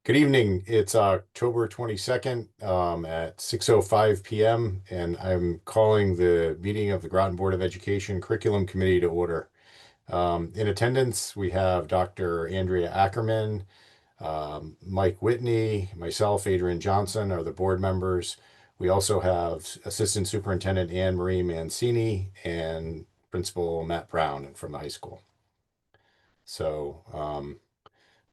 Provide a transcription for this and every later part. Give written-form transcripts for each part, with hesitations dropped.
Good evening. It's October 22nd at 6:05 p.m. and I'm calling the meeting of the Groton Board of Education Curriculum Committee to order. In attendance, we have Dr. Andrea Ackerman, Mike Whitney, myself, Adrian Johnson are the board members. We also have Assistant Superintendent Anne Marie Mancini and Principal Matt Brown from the high school.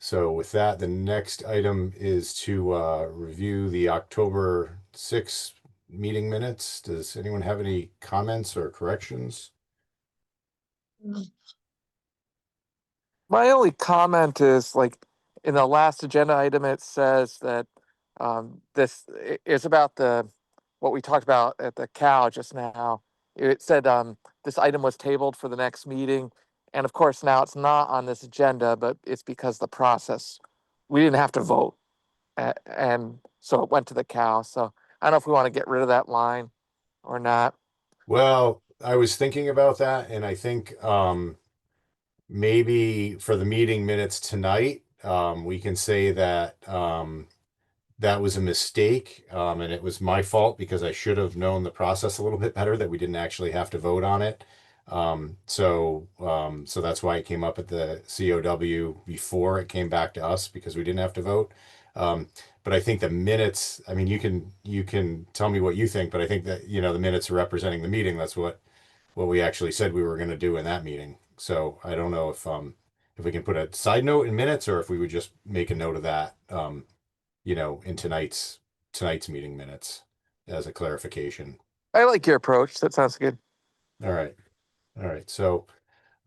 So with that, the next item is to review the October 6th meeting minutes. Does anyone have any comments or corrections? My only comment is like in the last agenda item, it says that this is about what we talked about at the cow just now. It said this item was tabled for the next meeting. And of course, now it's not on this agenda, but it's because the process, we didn't have to vote. And so it went to the cow. So I don't know if we want to get rid of that line or not. Well, I was thinking about that, and I think maybe for the meeting minutes tonight, we can say that that was a mistake, and it was my fault because I should have known the process a little bit better, that we didn't actually have to vote on it. So that's why it came up at the COW before it came back to us, because we didn't have to vote. Um, but I think the minutes, I mean, you can tell me what you think, but I think that, the minutes are representing the meeting. That's what we actually said we were going to do in that meeting. So I don't know if we can put a side note in minutes, or if we would just make a note of that, in tonight's meeting minutes as a clarification. I like your approach. That sounds good. All right. All right. So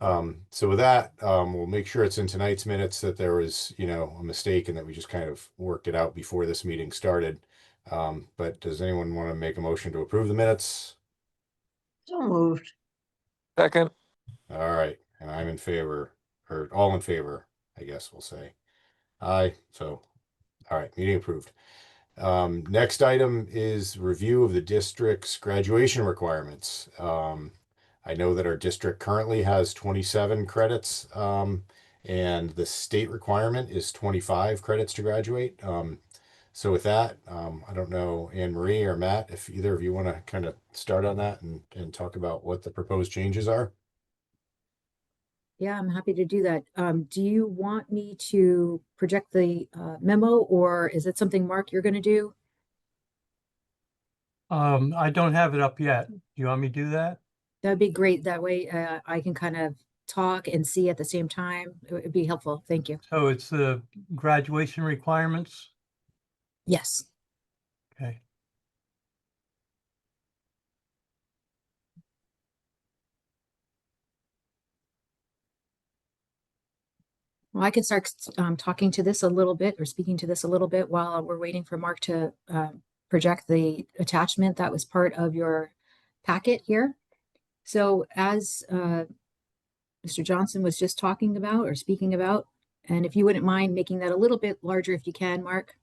with that, we'll make sure it's in tonight's minutes that there was, a mistake, and that we just kind of worked it out before this meeting started. But does anyone want to make a motion to approve the minutes? So moved. Second. All right. And I'm in favor, or all in favor, I guess we'll say. Aye. So, all right, meeting approved. Next item is review of the district's graduation requirements. I know that our district currently has 27 credits, and the state requirement is 25 credits to graduate. So with that, I don't know, Anne Marie or Matt, if either of you want to kind of start on that and talk about what the proposed changes are. Yeah, I'm happy to do that. Do you want me to project the memo, or is it something, Mark, you're going to do? I don't have it up yet. Do you want me to do that? That'd be great. That way I can kind of talk and see at the same time. It would be helpful. Thank you. So it's the graduation requirements. Yes. Okay. Well, I can start talking to this a little bit, or speaking to this a little bit, while we're waiting for Mark to project the attachment that was part of your packet here. So as Mr. Johnson was just talking about or speaking about, and if you wouldn't mind making that a little bit larger if you can, Mark.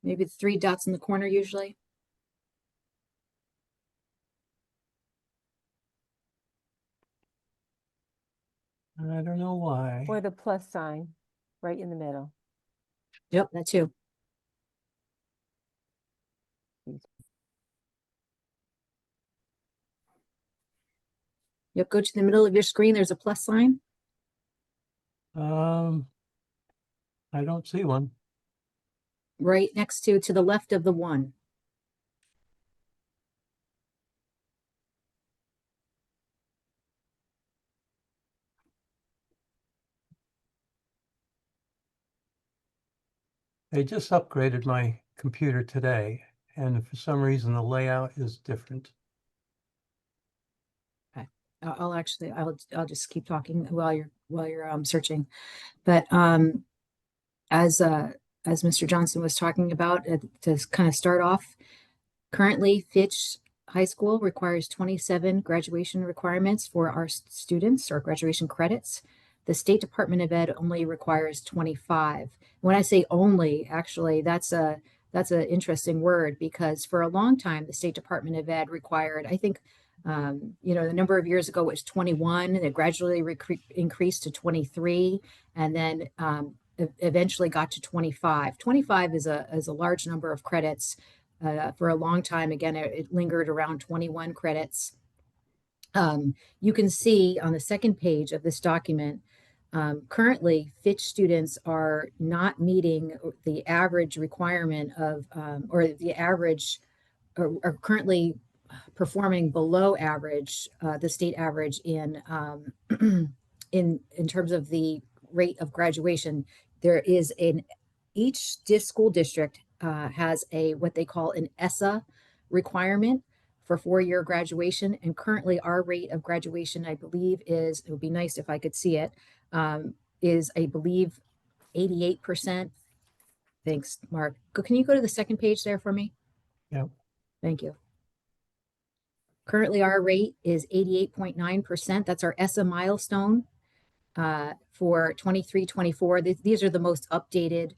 Maybe the 3 dots in the corner usually. I don't know why. Or the plus sign right in the middle. Yep, that too. Yep, go to the middle of your screen. There's a plus sign. I don't see one. Right next to the left of the 1. They just upgraded my computer today, and for some reason the layout is different. Okay. I'll just keep talking while you're searching. But as Mr. Johnson was talking about, to kind of start off, currently Fitch High School requires 27 graduation requirements for our students, or graduation credits. The State Department of Ed only requires 25. When I say only, actually, that's an interesting word, because for a long time, the State Department of Ed required, I think, The number of years ago was 21, and it gradually increased to 23, and then eventually got to 25. 25 is a large number of credits. For a long time, again, it lingered around 21 credits. You can see on the second page of this document, currently Fitch students are not meeting the average requirement of, or the average, or are currently performing below average, the state average in in terms of the rate of graduation. There is each school district has what they call an ESSA requirement for 4-year graduation, and currently our rate of graduation, I believe, it would be nice if I could see it, is I believe 88%. Thanks, Mark. Can you go to the second page there for me? Yeah. Thank you. Currently, our rate is 88.9%. That's our ESSA milestone for 23-24. These are the most updated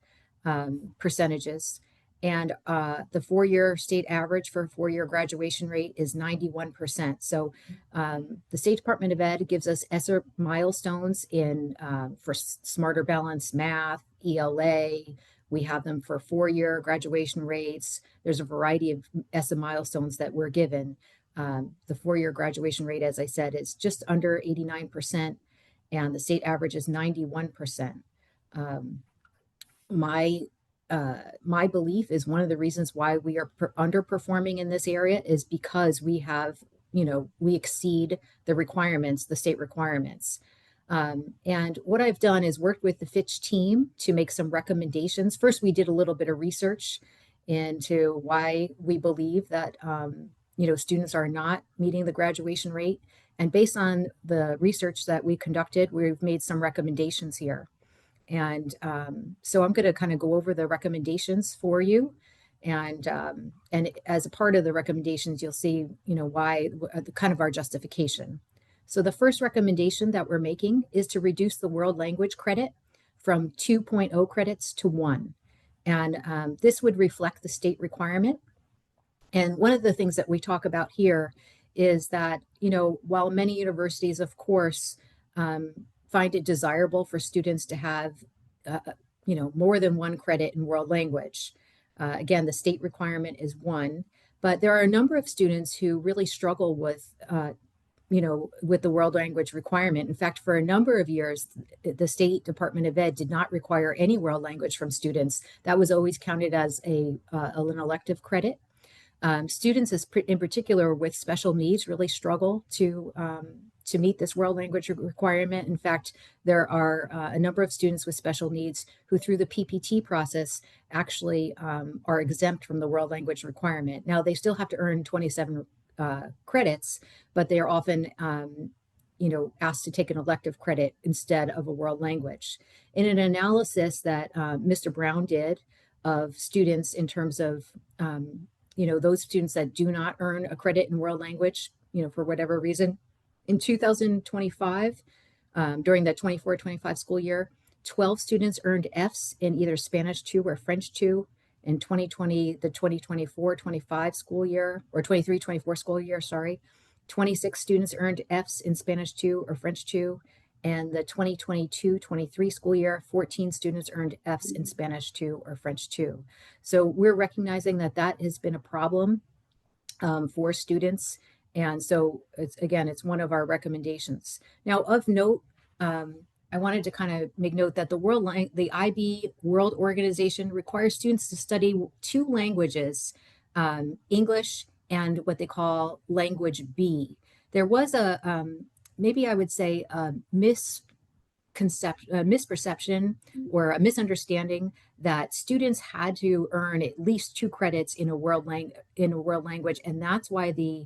percentages. And the 4-year state average for 4-year graduation rate is 91%. So the State Department of Ed gives us ESSA milestones for Smarter Balanced Math, ELA. We have them for 4-year graduation rates. There's a variety of ESSA milestones that we're given. The 4-year graduation rate, as I said, is just under 89%, and the state average is 91%. My belief is one of the reasons why we are underperforming in this area is because we exceed the requirements, the state requirements. And what I've done is worked with the Fitch team to make some recommendations. First, we did a little bit of research into why we believe that students are not meeting the graduation rate. And based on the research that we conducted, we've made some recommendations here. And so I'm going to kind of go over the recommendations for you. And as a part of the recommendations, you'll see, why kind of our justification. So the first recommendation that we're making is to reduce the world language credit from 2.0 credits to 1. And this would reflect the state requirement. And one of the things that we talk about here is that, while many universities, of course, find it desirable for students to have, more than 1 credit in world language. Again, the state requirement is 1, but there are a number of students who really struggle with the world language requirement. In fact, for a number of years, the State Department of Ed did not require any world language from students. That was always counted as an elective credit. Students, in particular with special needs, really struggle to meet this world language requirement. In fact, there are a number of students with special needs who, through the PPT process, actually are exempt from the world language requirement. Now, they still have to earn 27 credits, but they are often asked to take an elective credit instead of a world language. In an analysis that Mr. Brown did of students in terms of those students that do not earn a credit in world language, for whatever reason, in 2025, during the 24-25 school year, 12 students earned Fs in either Spanish 2 or French 2. In 2020, the 2024-25 school year, or 23-24 school year, 26 students earned Fs in Spanish 2 or French 2. And the 2022-23 school year, 14 students earned Fs in Spanish 2 or French 2. So we're recognizing that has been a problem for students. And so it's one of our recommendations. Now, of note, I wanted to kind of make note that the IB World Organization requires students to study 2 languages, English and what they call language B. There was maybe I would say a misperception or a misunderstanding that students had to earn at least 2 credits in a world language, and that's why the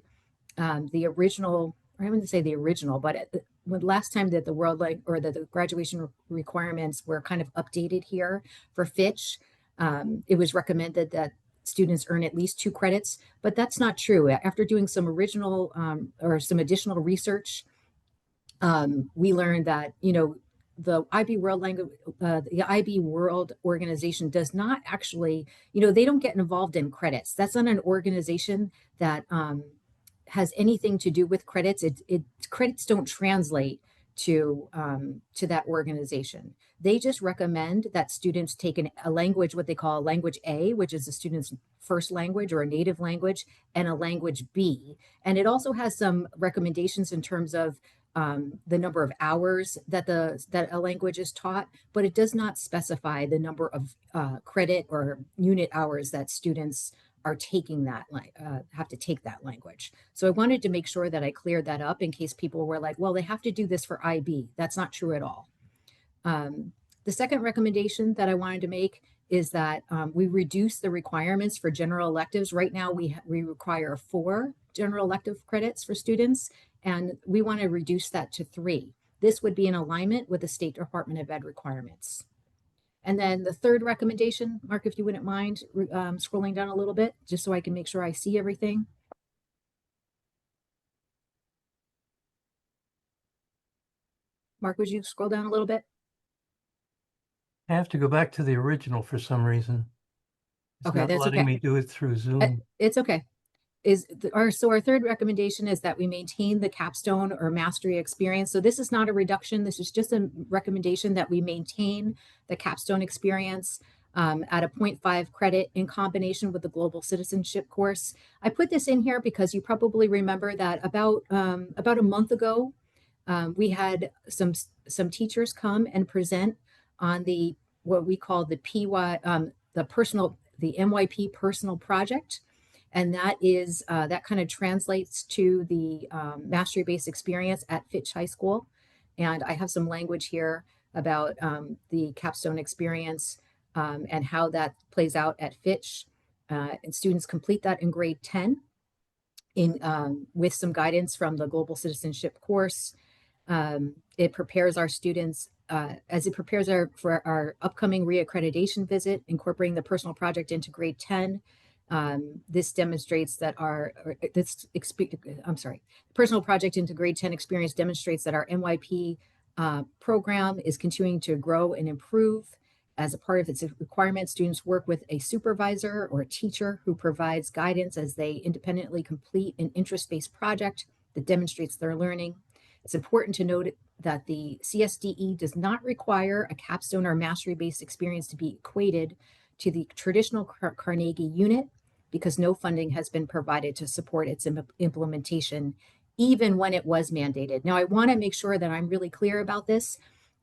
original, or I wouldn't say the original, but when last time that the graduation requirements were kind of updated here for Fitch, it was recommended that students earn at least 2 credits, but that's not true. After doing some some additional research, we learned that the IB World Organization does not actually, they don't get involved in credits. That's not an organization that has anything to do with credits. Credits don't translate to that organization. They just recommend that students take a language, what they call a language A, which is the student's first language or a native language, and a language B. And it also has some recommendations in terms of the number of hours that a language is taught, but it does not specify the number of credit or unit hours that students are taking that have to take that language. So I wanted to make sure that I cleared that up in case people were like, well, they have to do this for IB. That's not true at all. The second recommendation that I wanted to make is that we reduce the requirements for general electives. Right now, we require 4 general elective credits for students, and we want to reduce that to 3. This would be in alignment with the State Department of Ed requirements. And then the third recommendation, Mark, if you wouldn't mind scrolling down a little bit, just so I can make sure I see everything. Mark, would you scroll down a little bit? I have to go back to the original for some reason. It's Okay, not that's letting okay. me do it through Zoom. It's okay. Our third recommendation is that we maintain the capstone or mastery experience. So this is not a reduction. This is just a recommendation that we maintain the capstone experience at a 0.5 credit in combination with the global citizenship course. I put this in here because you probably remember that about a month ago, we had some teachers come and present on what we call the MYP personal project. And that is, that kind of translates to the mastery-based experience at Fitch High School. And I have some language here about the capstone experience and how that plays out at Fitch. And students complete that in grade 10 with some guidance from the Global Citizenship course. It prepares our students as it prepares for our upcoming reaccreditation visit, incorporating the personal project into grade 10. This demonstrates that personal project into grade 10 experience demonstrates that our MYP program is continuing to grow and improve. As a part of its requirements, students work with a supervisor or a teacher who provides guidance as they independently complete an interest-based project that demonstrates their learning. It's important to note that the CSDE does not require a capstone or mastery-based experience to be equated to the traditional Carnegie unit because no funding has been provided to support its implementation, even when it was mandated. Now, I want to make sure that I'm really clear about this.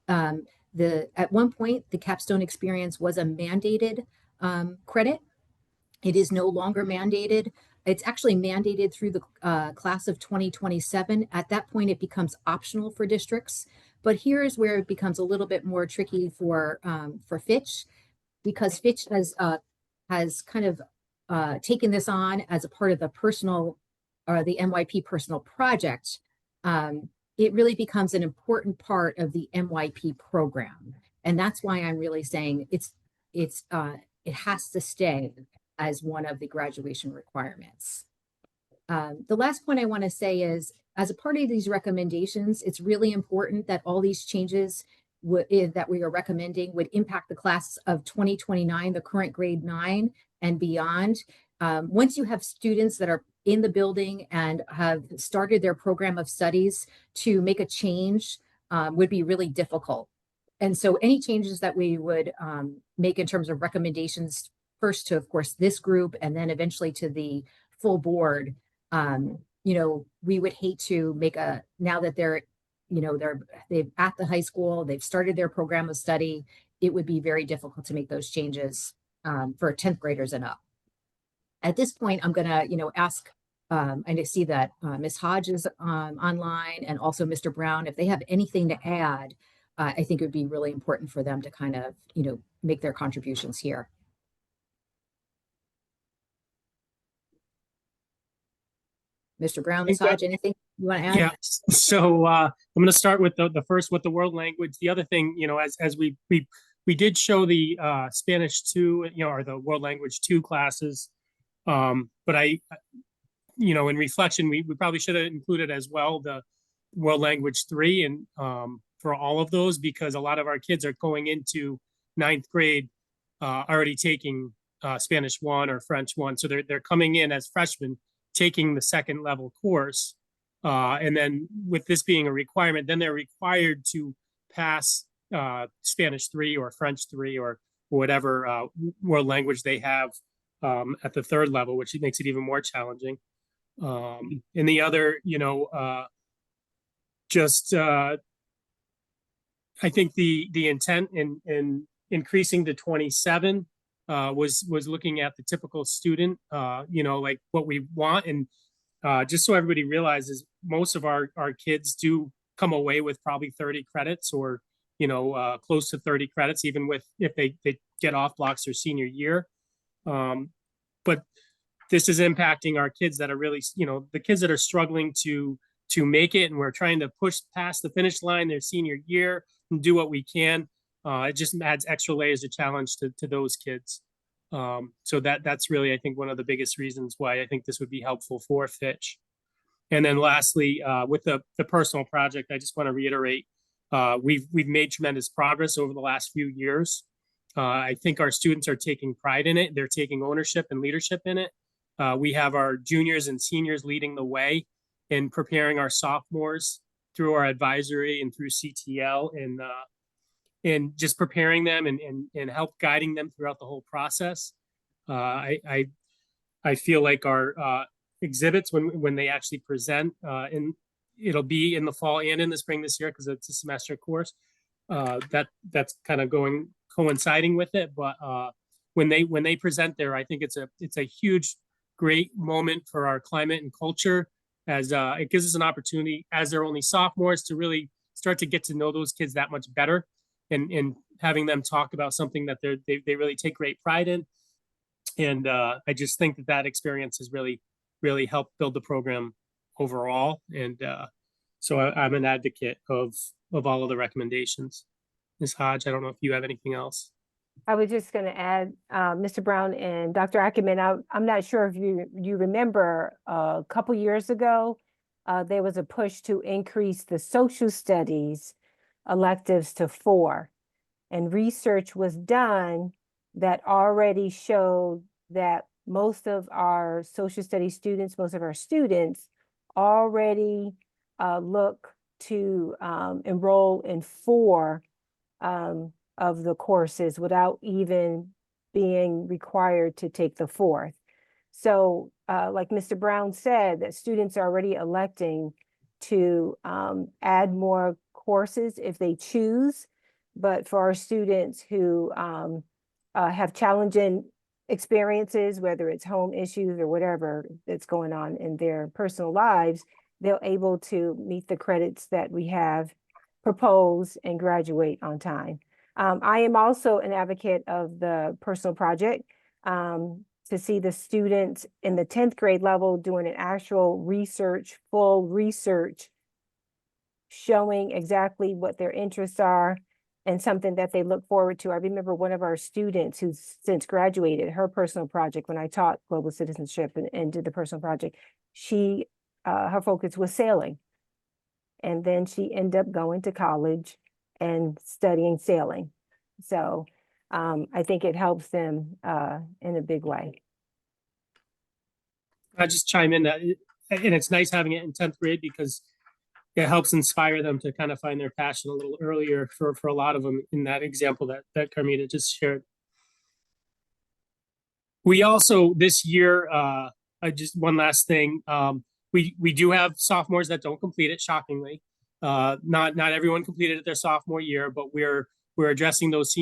At one point, the capstone experience was a mandated credit. It is no longer mandated. It's actually mandated through the class of 2027. At that point, it becomes optional for districts. But here's where it becomes a little bit more tricky for Fitch, because Fitch has kind of taken this on as a part of the the MYP personal project. It really becomes an important part of the MYP program. And that's why I'm really saying it has to stay as one of the graduation requirements. The last point I want to say is, as a part of these recommendations, it's really important that all these changes that we are recommending would impact the class of 2029, the current grade 9 and beyond. Once you have students that are in the building and have started their program of studies, to make a change would be really difficult. And so any changes that we would make in terms of recommendations, first to, of course, this group, and then eventually to the full board, we would hate to make now that they're at the high school, they've started their program of study, it would be very difficult to make those changes for 10th graders and up. At this point, I'm going to, ask, and I see that Ms. Hodge is online, and also Mr. Brown, if they have anything to add, I think it would be really important for them to kind of, make their contributions here. Mr. Brown, Ms. Hodge, anything you want to add? Yeah. So I'm going to start with the first, with the world language. The other thing, as we did show the Spanish 2, or the world language 2 classes. But in reflection, we probably should have included as well the world language 3 and for all of those, because a lot of our kids are going into 9th grade already taking Spanish 1 or French 1. So they're coming in as freshmen taking the second level course. And then with this being a requirement, then they're required to pass Spanish 3 or French 3 or whatever world language they have at the third level, which makes it even more challenging. And the other, I think the intent in increasing to 27 was looking at the typical student, like what we want. And just so everybody realizes, most of our kids do come away with probably 30 credits or, close to 30 credits, even if they get off blocks their senior year. But this is impacting our kids that are really, the kids that are struggling to make it, and we're trying to push past the finish line their senior year and do what we can. It just adds extra layers of challenge to those kids. So that's really, I think, one of the biggest reasons why I think this would be helpful for Fitch. And then lastly, with the personal project, I just want to reiterate, we've made tremendous progress over the last few years. I think our students are taking pride in it. They're taking ownership and leadership in it. We have our juniors and seniors leading the way in preparing our sophomores through our advisory and through CTL, and just preparing them and help guiding them throughout the whole process. I feel like our exhibits, when they actually present, and it'll be in the fall and in the spring this year because it's a semester course, that's kind of coinciding with it. But when they present there, I think it's a huge, great moment for our climate and culture, as it gives us an opportunity as they're only sophomores to really start to get to know those kids that much better, and having them talk about something that they really take great pride in. And I just think that experience has really helped build the program overall. And so I'm an advocate of all of the recommendations. Ms. Hodge, I don't know if you have anything else. I was just going to add, Mr. Brown and Dr. Ackerman, I'm not sure if you remember a couple years ago, there was a push to increase the social studies electives to 4. And research was done that already showed that most of our social studies students, most of our students already look to enroll in 4 of the courses without even being required to take the 4th. So like Mr. Brown said, that students are already electing to add more courses if they choose. But for our students who have challenging experiences, whether it's home issues or whatever that's going on in their personal lives, they're able to meet the credits that we have proposed and graduate on time. I am also an advocate of the personal project to see the students in the 10th grade level doing an actual research, full research, showing exactly what their interests are and something that they look forward to. I remember one of our students who's since graduated, her personal project, when I taught global citizenship and did the personal project, her focus was sailing. And then she ended up going to college and studying sailing. So I think it helps them in a big way. I just chime in that, and it's nice having it in 10th grade because it helps inspire them to kind of find their passion a little earlier for a lot of them in that example that Carmita just shared. We also, this year, just one last thing, we do have sophomores that don't complete it, shockingly. Not everyone completed it their sophomore year, but we're addressing those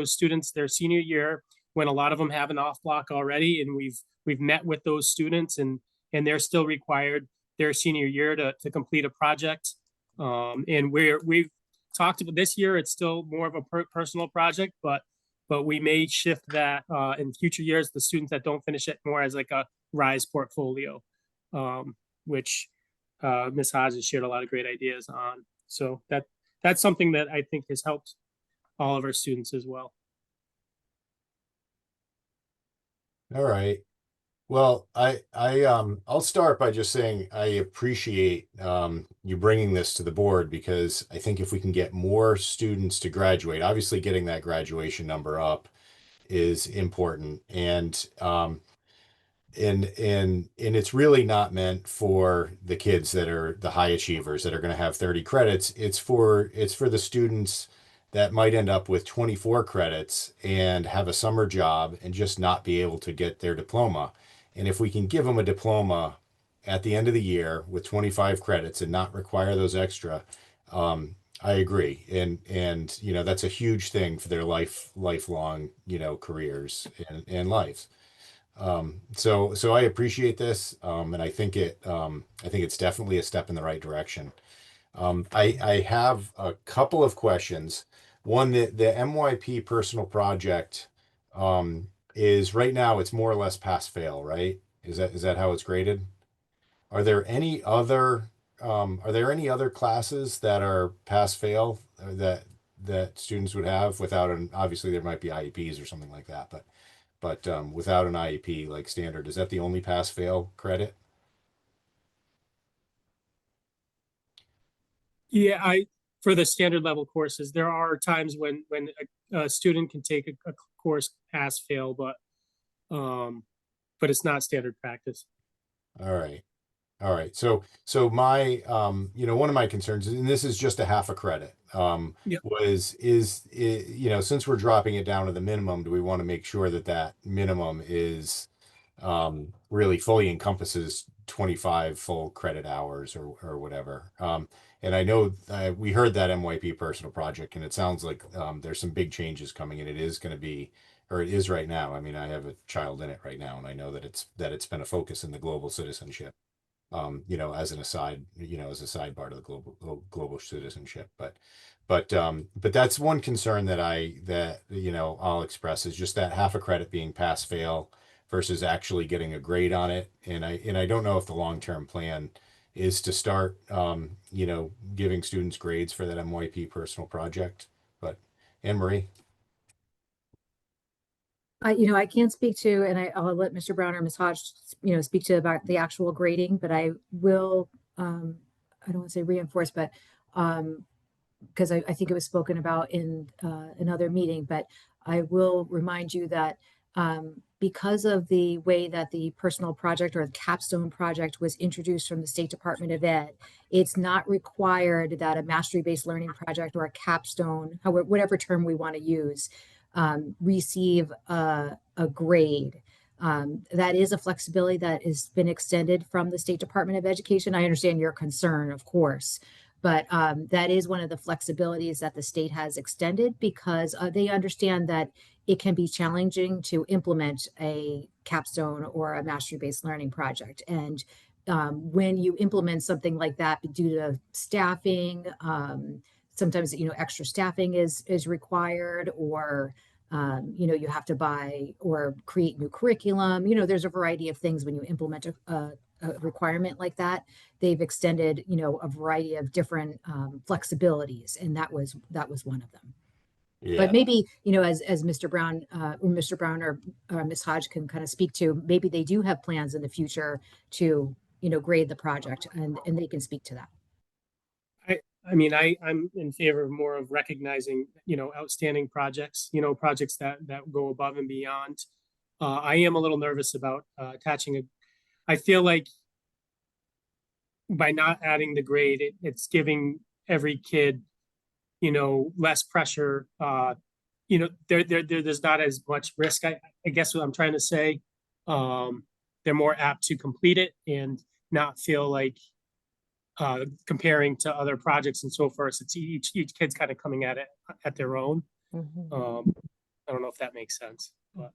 students their senior year when a lot of them have an off block already, and we've met with those students, and they're still required their senior year to complete a project. And we've talked about this year, it's still more of a personal project, but we may shift that in future years, the students that don't finish it more as like a RISE portfolio, which Ms. Hodge has shared a lot of great ideas on. So that's something that I think has helped all of our students as well. All right. Well, I'll start by just saying I appreciate you bringing this to the board, because I think if we can get more students to graduate, obviously getting that graduation number up is important. And and it's really not meant for the kids that are the high achievers that are going to have 30 credits. It's for the students that might end up with 24 credits and have a summer job and just not be able to get their diploma. And if we can give them a diploma at the end of the year with 25 credits and not require those extra, I agree. And that's a huge thing for their lifelong, careers and lives. So I appreciate this, and I think it's definitely a step in the right direction. I have a couple of questions. One, the MYP personal project, is right now it's more or less pass fail, right? Is that how it's graded? Are there any other classes that are pass fail, that students would have without obviously there might be IEPs or something like that, but without an IEP like standard, is that the only pass fail credit? Yeah, for the standard level courses, there are times when a student can take a course pass fail, but it's not standard practice. All right. All right. So my, one of my concerns, and this is just a half a credit, Yep. since we're dropping it down to the minimum, do we want to make sure that that minimum is, really fully encompasses 25 full credit hours or whatever? And I know we heard that MYP personal project, and it sounds like, there's some big changes coming, and it is going to be, or it is right now. I mean, I have a child in it right now, and I know that it's been a focus in the global citizenship, as an aside, as a sidebar to the global citizenship. But that's one concern that I'll express, is just that half a credit being pass fail versus actually getting a grade on it. And I don't know if the long-term plan is to start, giving students grades for that MYP personal project. But Anne Marie. I can't speak to, and I'll let Mr. Brown or Ms. Hodge, speak to about the actual grading, but I will, I don't want to say reinforce, but, because I think it was spoken about in another meeting, but I will remind you that because of the way that the personal project or the capstone project was introduced from the State Department of Ed, it's not required that a mastery-based learning project or a capstone, however, whatever term we want to use, receive a grade. That is a flexibility that has been extended from the State Department of Education. I understand your concern, of course, but that is one of the flexibilities that the state has extended, because they understand that it can be challenging to implement a capstone or a mastery-based learning project. And when you implement something like that due to staffing, sometimes extra staffing is required, or you have to buy or create new curriculum. There's a variety of things when you implement a requirement like that. They've extended a variety of different flexibilities, and that was one of them. Yeah. But maybe as Mr. Brown or Ms. Hodge can kind of speak to, maybe they do have plans in the future to grade the project, and they can speak to that. I mean, I'm in favor of more of recognizing, outstanding projects, projects that go above and beyond. I am a little nervous about attaching I feel like by not adding the grade, it's giving every kid, less pressure. There's not as much risk. I guess what I'm trying to say. They're more apt to complete it and not feel like comparing to other projects and so forth. It's each kid's kind of coming at it at their own. I don't know if that makes sense, but.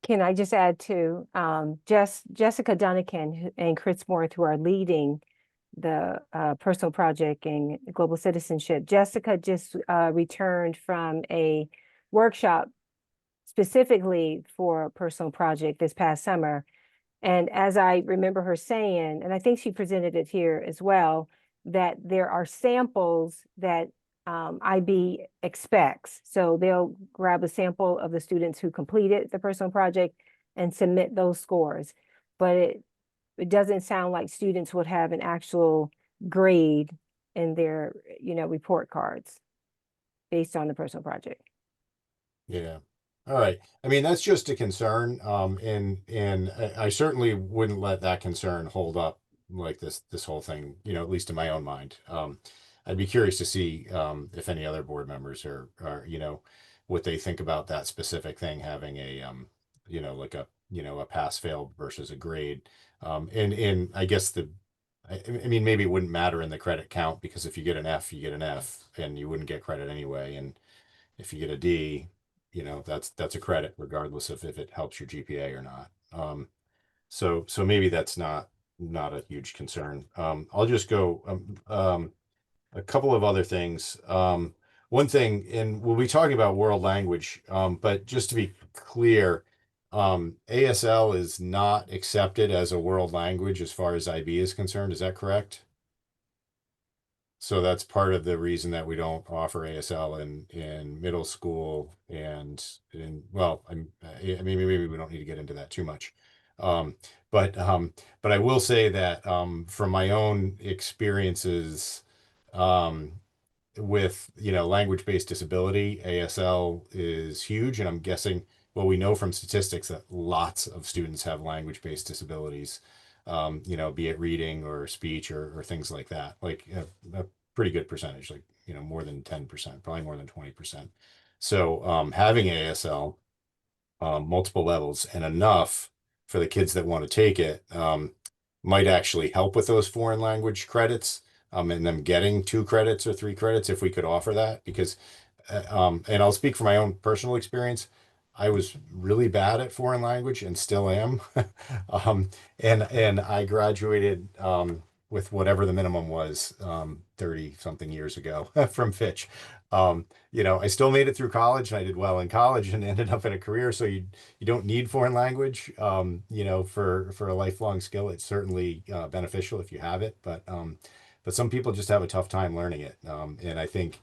Can I just add to Jessica Dunnican and Chris Moore, who are leading the personal project and global citizenship. Jessica just returned from a workshop specifically for personal project this past summer. And as I remember her saying, and I think she presented it here as well, that there are samples that IB expects. So they'll grab a sample of the students who completed the personal project and submit those scores. But it doesn't sound like students would have an actual grade in their, report cards based on the personal project. Yeah. All right. I mean, that's just a concern. And I certainly wouldn't let that concern hold up like this whole thing, at least in my own mind. I'd be curious to see if any other board members are, what they think about that specific thing having a like a pass fail versus a grade. And I guess I mean, maybe it wouldn't matter in the credit count because if you get an F, you get an F and you wouldn't get credit anyway. And if you get a D, that's a credit regardless of if it helps your GPA or not. So maybe that's not a huge concern. I'll just go a couple of other things. One thing, and we'll be talking about world language, but just to be clear, ASL is not accepted as a world language as far as IB is concerned. Is that correct? So that's part of the reason that we don't offer ASL in middle school and well, I mean, maybe we don't need to get into that too much. Um, but I will say that from my own experiences with language-based disability, ASL is huge, and I'm guessing, well, we know from statistics that lots of students have language-based disabilities, be it reading or speech or things like that, like a pretty good percentage, like more than 10%, probably more than 20%. So having ASL multiple levels and enough for the kids that want to take it might actually help with those foreign language credits and them getting 2 credits or 3 credits if we could offer that. Because and I'll speak from my own personal experience. I was really bad at foreign language and still am. And I graduated with whatever the minimum was 30 something years ago from Fitch. I still made it through college and I did well in college and ended up in a career. So you don't need foreign language, for a lifelong skill. It's certainly beneficial if you have it, but some people just have a tough time learning it. And I think,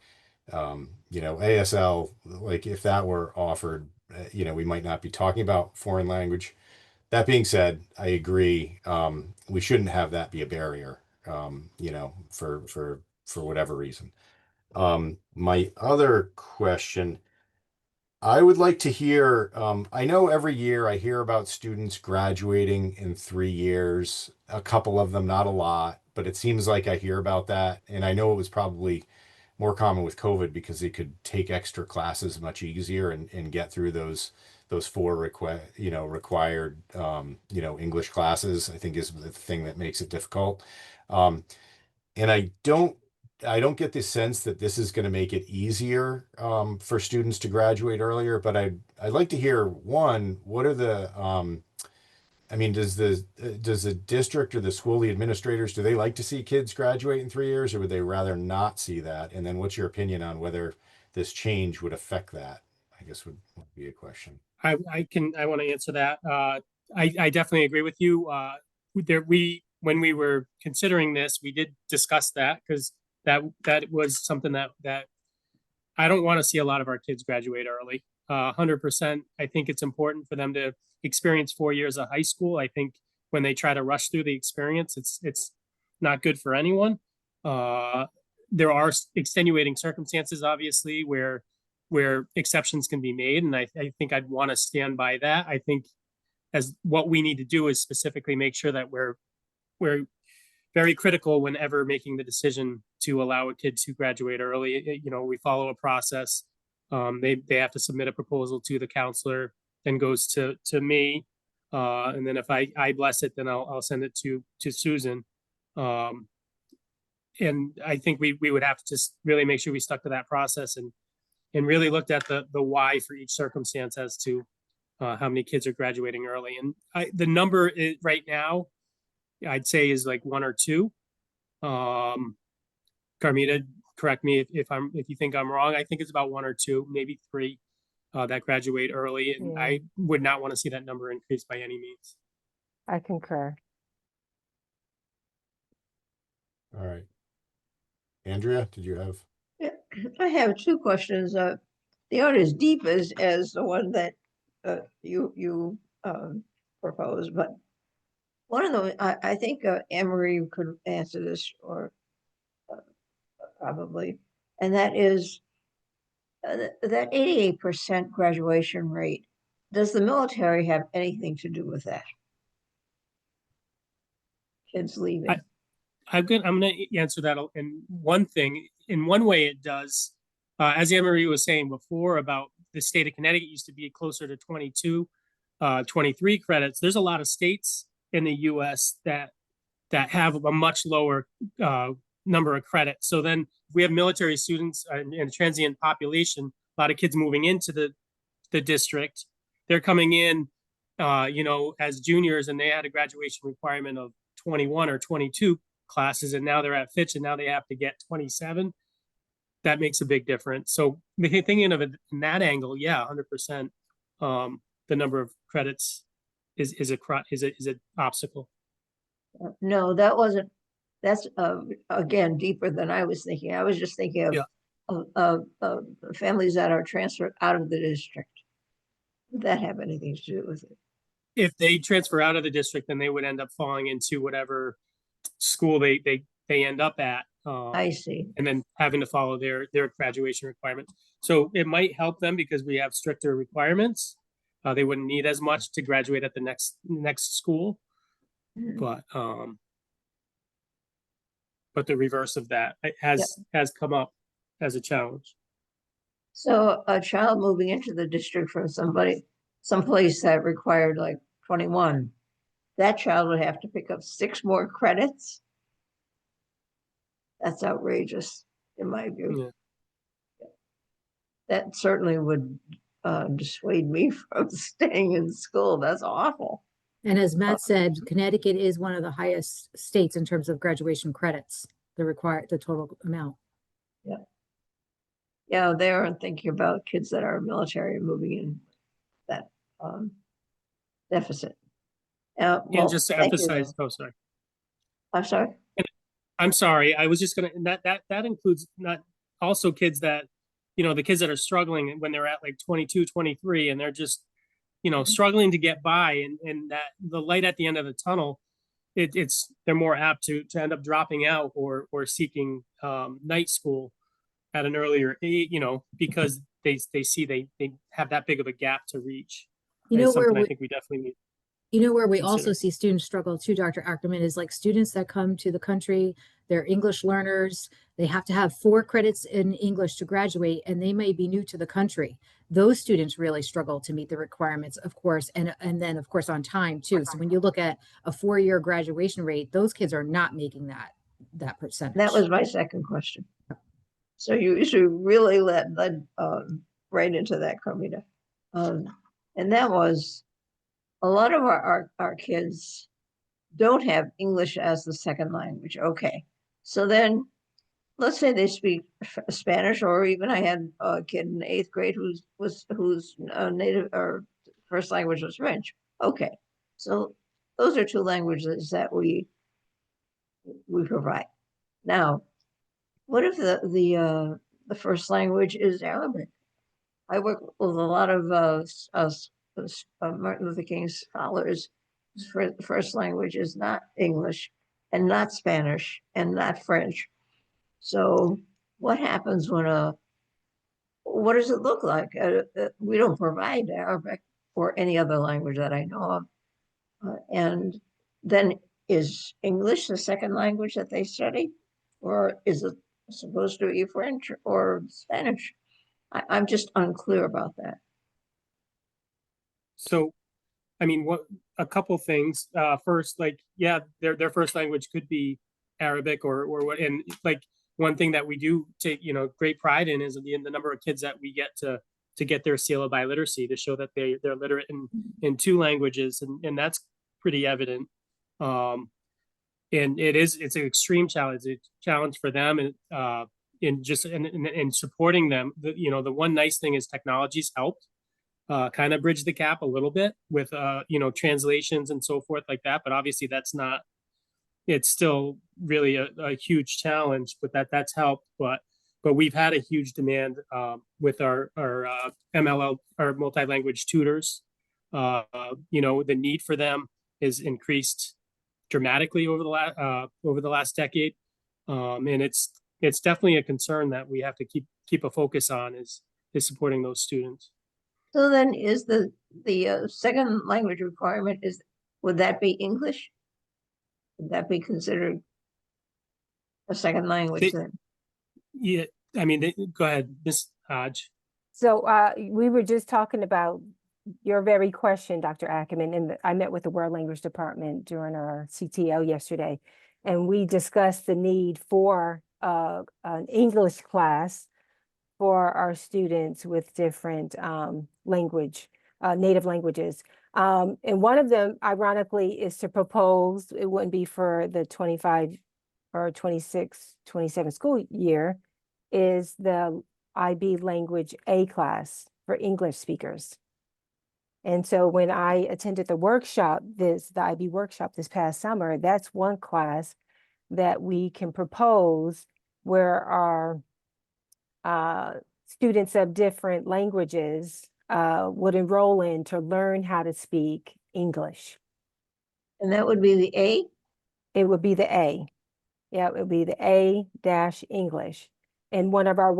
ASL, like if that were offered, we might not be talking about foreign language. That being said, I agree. We shouldn't have that be a barrier, for whatever reason. My other question, I would like to hear, I know every year I hear about students graduating in 3 years, a couple of them, not a lot, but it seems like I hear about that. And I know it was probably more common with COVID because they could take extra classes much easier and get through those 4 required English classes, I think is the thing that makes it difficult. And I don't get the sense that this is going to make it easier for students to graduate earlier, but I'd like to hear, one, what are the I mean, does the district or the school, the administrators, do they like to see kids graduate in 3 years, or would they rather not see that? And then what's your opinion on whether this change would affect that? I guess would be a question. I want to answer that. I definitely agree with you. When we were considering this, we did discuss that because that was something that I don't want to see a lot of our kids graduate early. 100%. I think it's important for them to experience 4 years of high school. I think when they try to rush through the experience, it's not good for anyone. There are extenuating circumstances, obviously, where exceptions can be made, and I think I'd want to stand by that. I think as what we need to do is specifically make sure that we're very critical whenever making the decision to allow a kid to graduate early. We follow a process. They have to submit a proposal to the counselor, then goes to me, and then if I bless it, then I'll send it to Susan. And I think we would have to just really make sure we stuck to that process and really looked at the why for each circumstance as to how many kids are graduating early. And the number right now, I'd say, is like 1 or 2. Carmita, correct me if you think I'm wrong. I think it's about 1 or 2, maybe 3 that graduate early, and Yeah. I would not want to see that number increase by any means. I concur. All right. Andrea, did you have? Yeah, I have 2 questions. They aren't as deep as the one that you proposed, but one of them, I think Anne Marie could answer this, or probably, and that is, that 88% graduation rate, does the military have anything to do with that? Kids leaving. I'm gonna answer that in one thing. In one way, it does. As Anne Marie was saying before about the state of Connecticut used to be closer to 22, 23 credits. There's a lot of states in the US that have a much lower number of credits. So then we have military students and transient population, a lot of kids moving into the district. They're coming in, as juniors, and they had a graduation requirement of 21 or 22 classes, and now they're at Fitch, and now they have to get 27. That makes a big difference. So thinking of it in that angle, yeah, 100%. The number of credits is an obstacle. No, that wasn't, that's again, deeper than I was thinking. I was just thinking of families that are transferred out of the district. Would that have anything to do with it? If they transfer out of the district, then they would end up falling into whatever school they end up at. I see. And then having to follow their graduation requirements. So it might help them because we have stricter requirements. They wouldn't need as much to graduate at the next school, but the reverse of that has come up as a challenge. So a child moving into the district from someplace that required like 21, that child would have to pick up 6 more credits. That's outrageous in my view. Yeah. That certainly would dissuade me from staying in school. That's awful. And as Matt said, Connecticut is one of the highest states in terms of graduation credits, the total amount. Yeah. Yeah, they aren't thinking about kids that are military moving in that deficit. And Well, just to thank you, emphasize, though. oh, sorry. I'm sorry. I'm sorry. I was just gonna, and that includes not also kids that, the kids that are struggling when they're at like 22, 23, and they're just, struggling to get by, and that the light at the end of the tunnel, they're more apt to end up dropping out or seeking night school at an earlier age, because they see they have that big of a gap to reach. You know, something I think we definitely need. You know where we also consider. see students struggle too, Dr. Ackerman, is like students that come to the country, they're English learners, they have to have 4 credits in English to graduate, and they may be new to the country. Those students really struggle to meet the requirements, of course, and then of course on time too. So when you look at a 4-year graduation rate, those kids are not making that percentage. That was my second question. So you should really led right into that, Carmita. And that was, a lot of our kids don't have English as the second language. Okay. So then let's say they speak Spanish, or even I had a kid in 8th grade whose native or first language was French. Okay. So those are 2 languages that we provide. Now, what if the first language is Arabic? I work with a lot of Martin Luther King scholars. The first language is not English, and not Spanish, and not French. So what happens what does it look like? We don't provide Arabic or any other language that I know of. And then is English the second language that they study? Or is it supposed to be French or Spanish? I'm just unclear about that. So, I mean, a couple things. First, like, yeah, their first language could be Arabic or what, and like one thing that we do take, great pride in is the number of kids that we get to get their seal of biliteracy, to show that they're literate in 2 languages, and that's pretty evident. And it's an extreme challenge. It's a challenge for them, and in supporting them. The one nice thing is technology's helped kind of bridge the gap a little bit with translations and so forth like that. But obviously it's still really a huge challenge, but that's helped. But we've had a huge demand with our MLL, our multi-language tutors. The need for them is increased dramatically over the last decade, and it's definitely a concern that we have to keep a focus on, is supporting those students. So then is the second language requirement would that be English? Would that be considered a second language They- then? Yeah, I mean, go ahead, Ms. Hodge. So we were just talking about your very question, Dr. Ackerman, and I met with the World Language Department during our CTO yesterday, and we discussed the need for an English class for our students with different native languages. And one of them, ironically, is to propose, it wouldn't be for the 25 or 26, 27 school year, is the IB Language A class for English speakers. And so when I attended the workshop, the IB workshop this past summer, that's one class that we can propose where our students of different languages would enroll in to learn how to speak English. And that would be the A? It would be the A. Yeah, it would be the A-English. And one of our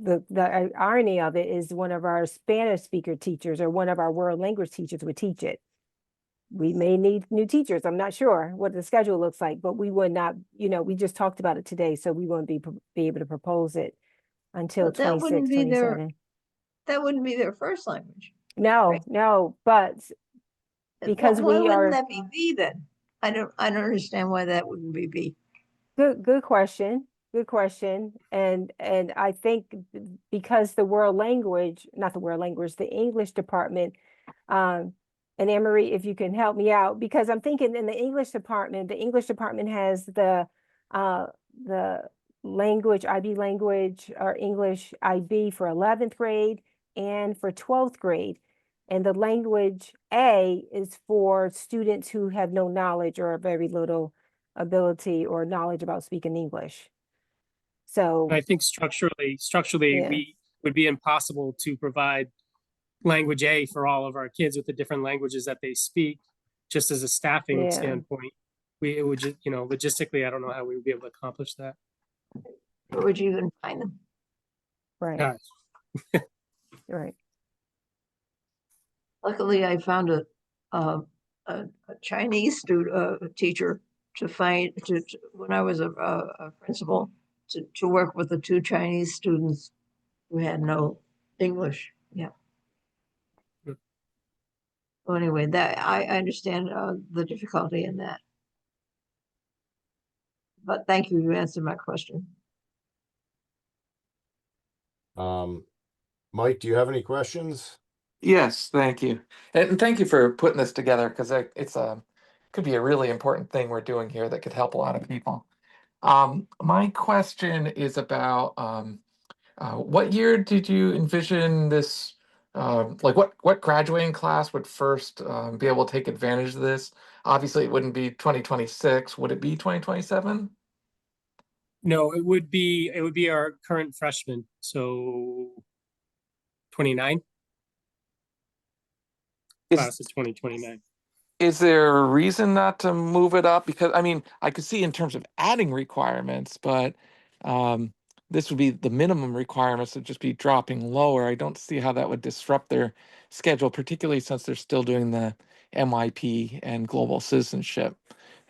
the irony of it is one of our Spanish speaker teachers or one of our world language teachers would teach it. We may need new teachers. I'm not sure what the schedule looks like, but we would not, we just talked about it today, so we won't be able to propose it until But that 26, wouldn't be 27. that wouldn't be their first language. No, Right. no, but because why we wouldn't are, that be B then? I don't understand why that wouldn't be B. good question. Good question. And I think because the world language, not the world language, the English department, and Anne-Marie, if you can help me out, because I'm thinking in the English department has the language, IB language or English IB for 11th grade and for 12th grade. And the language A is for students who have no knowledge or very little ability or knowledge about speaking English. So, I think structurally, Yeah. we would be impossible to provide language A for all of our kids with the different languages that they speak, just as a staffing Yeah. standpoint. It would just, logistically, I don't know how we would be able to accomplish that. Where would you even find them? right, Yeah. right. Luckily, I found a Chinese teacher when I was a principal to work with the two Chinese students who had no English. Yeah. Good. Well, anyway, that I understand the difficulty in that. But thank you, you answered my question. Mike, do you have any questions? Yes, thank you. And thank you for putting this together because it's could be a really important thing we're doing here that could help a lot of people. My question is about what year did you envision this? Like what graduating class would first be able to take advantage of this? Obviously, it wouldn't be 2026. Would it be 2027? No, it would be our current freshman, so 29. Class is 2029. Is there a reason not to move it up? Because I mean, I could see in terms of adding requirements, but this would be the minimum requirements would just be dropping lower. I don't see how that would disrupt their schedule, particularly since they're still doing the MYP and global citizenship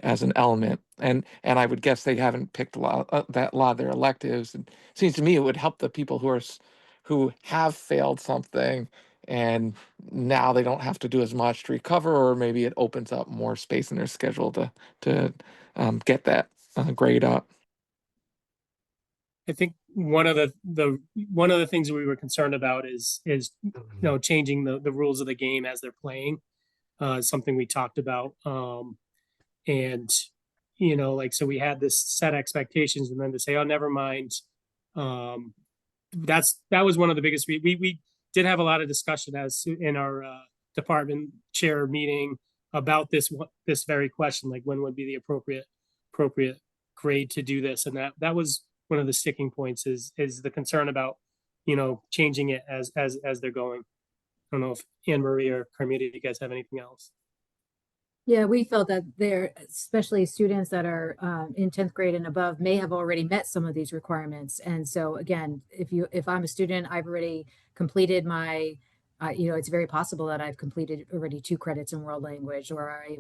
as an element. And I would guess they haven't picked a lot of their electives. And it seems to me it would help the people who have failed something and now they don't have to do as much to recover, or maybe it opens up more space in their schedule to get that grade up. I think one of the things we were concerned about is changing the rules of the game as they're playing. Something we talked about, and so we had this set expectations, and then to say, oh, never mind. That was one of the biggest. We did have a lot of discussion as in our department chair meeting about this very question, like when would be the appropriate grade to do this, and that was one of the sticking points is the concern about changing it as they're going. I don't know if Anne Marie or Carmita, you guys have anything else? Yeah, we felt that there, especially students that are in 10th grade and above, may have already met some of these requirements. And so again, if I'm a student, I've already completed my, it's very possible that I've completed already 2 credits in world language, or I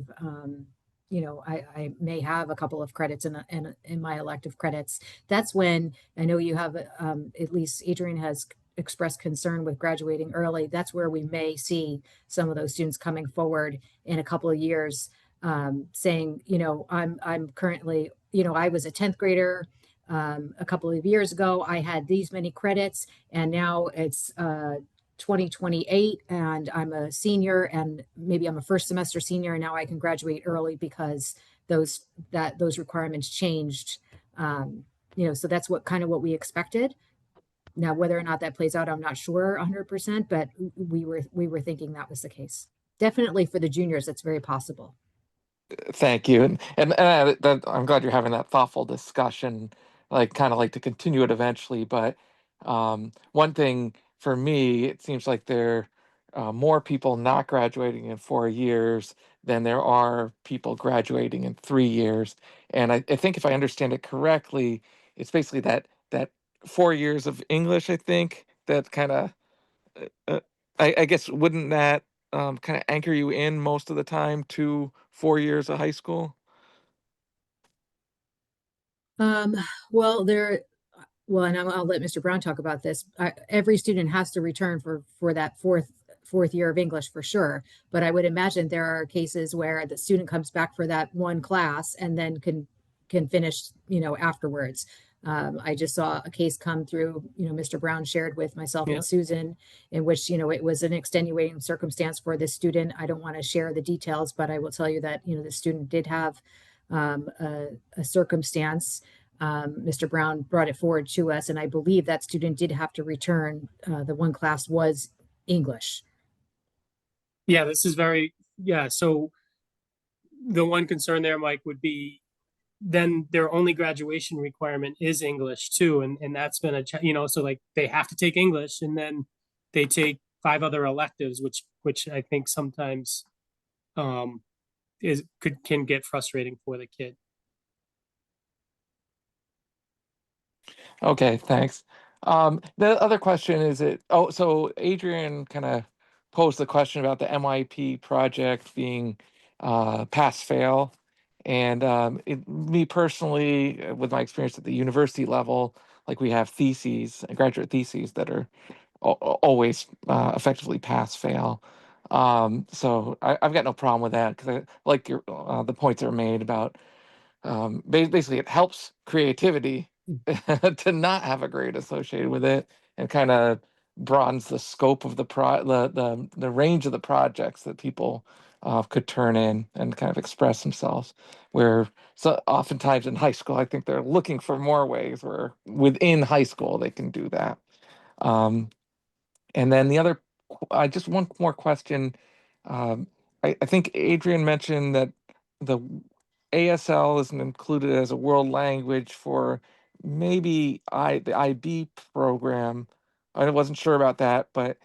may have a couple of credits in my elective credits. That's when I know you have, at least Adrian has expressed concern with graduating early. That's where we may see some of those students coming forward in a couple of years, saying, I'm currently, I was a 10th grader a couple of years ago. I had these many credits, and now it's 2028, and I'm a senior, and maybe I'm a first semester senior, and now I can graduate early because those requirements changed. So that's what we expected. Now, whether or not that plays out, I'm not sure 100%, but we were thinking that was the case. Definitely for the juniors, it's very possible. Thank you, I'm glad you're having that thoughtful discussion. Like, kind of like to continue it eventually, but one thing for me, it seems like there are more people not graduating in 4 years than there are people graduating in 3 years. And I think if I understand it correctly, it's basically that 4 years of English. I think that kind of uh, I guess wouldn't that kind of anchor you in most of the time to 4 years of high school? Um, well, and I'll let Mr. Brown talk about this. Every student has to return for that fourth year of English for sure. But I would imagine there are cases where the student comes back for that one class and then can finish, afterwards. I just saw a case come through, Mr. Brown shared with myself Yeah. and Susan, in which, it was an extenuating circumstance for this student. I don't want to share the details, but I will tell you that, the student did have a circumstance. Mr. Brown brought it forward to us, and I believe that student did have to return. The one class was English. Yeah, this is yeah. So the one concern there, Mike, would be then their only graduation requirement is English too. And that's been so like they have to take English and then they take 5 other electives, which I think sometimes can get frustrating for the kid. Okay, thanks. The other question is so Adrian kind of posed the question about the MIP project being pass fail. And me personally, with my experience at the university level, like we have graduate theses that are always effectively pass fail. So I've got no problem with that because I like the points that are made about basically it helps creativity to not have a grade associated with it, and kind of broadens the scope of the range of the projects that people could turn in and kind of express themselves. Where so oftentimes in high school, I think they're looking for more ways where within high school they can do that. Um, and then just one more question. Um, I think Adrian mentioned that the ASL isn't included as a world language for maybe the IB program. I wasn't sure about that, but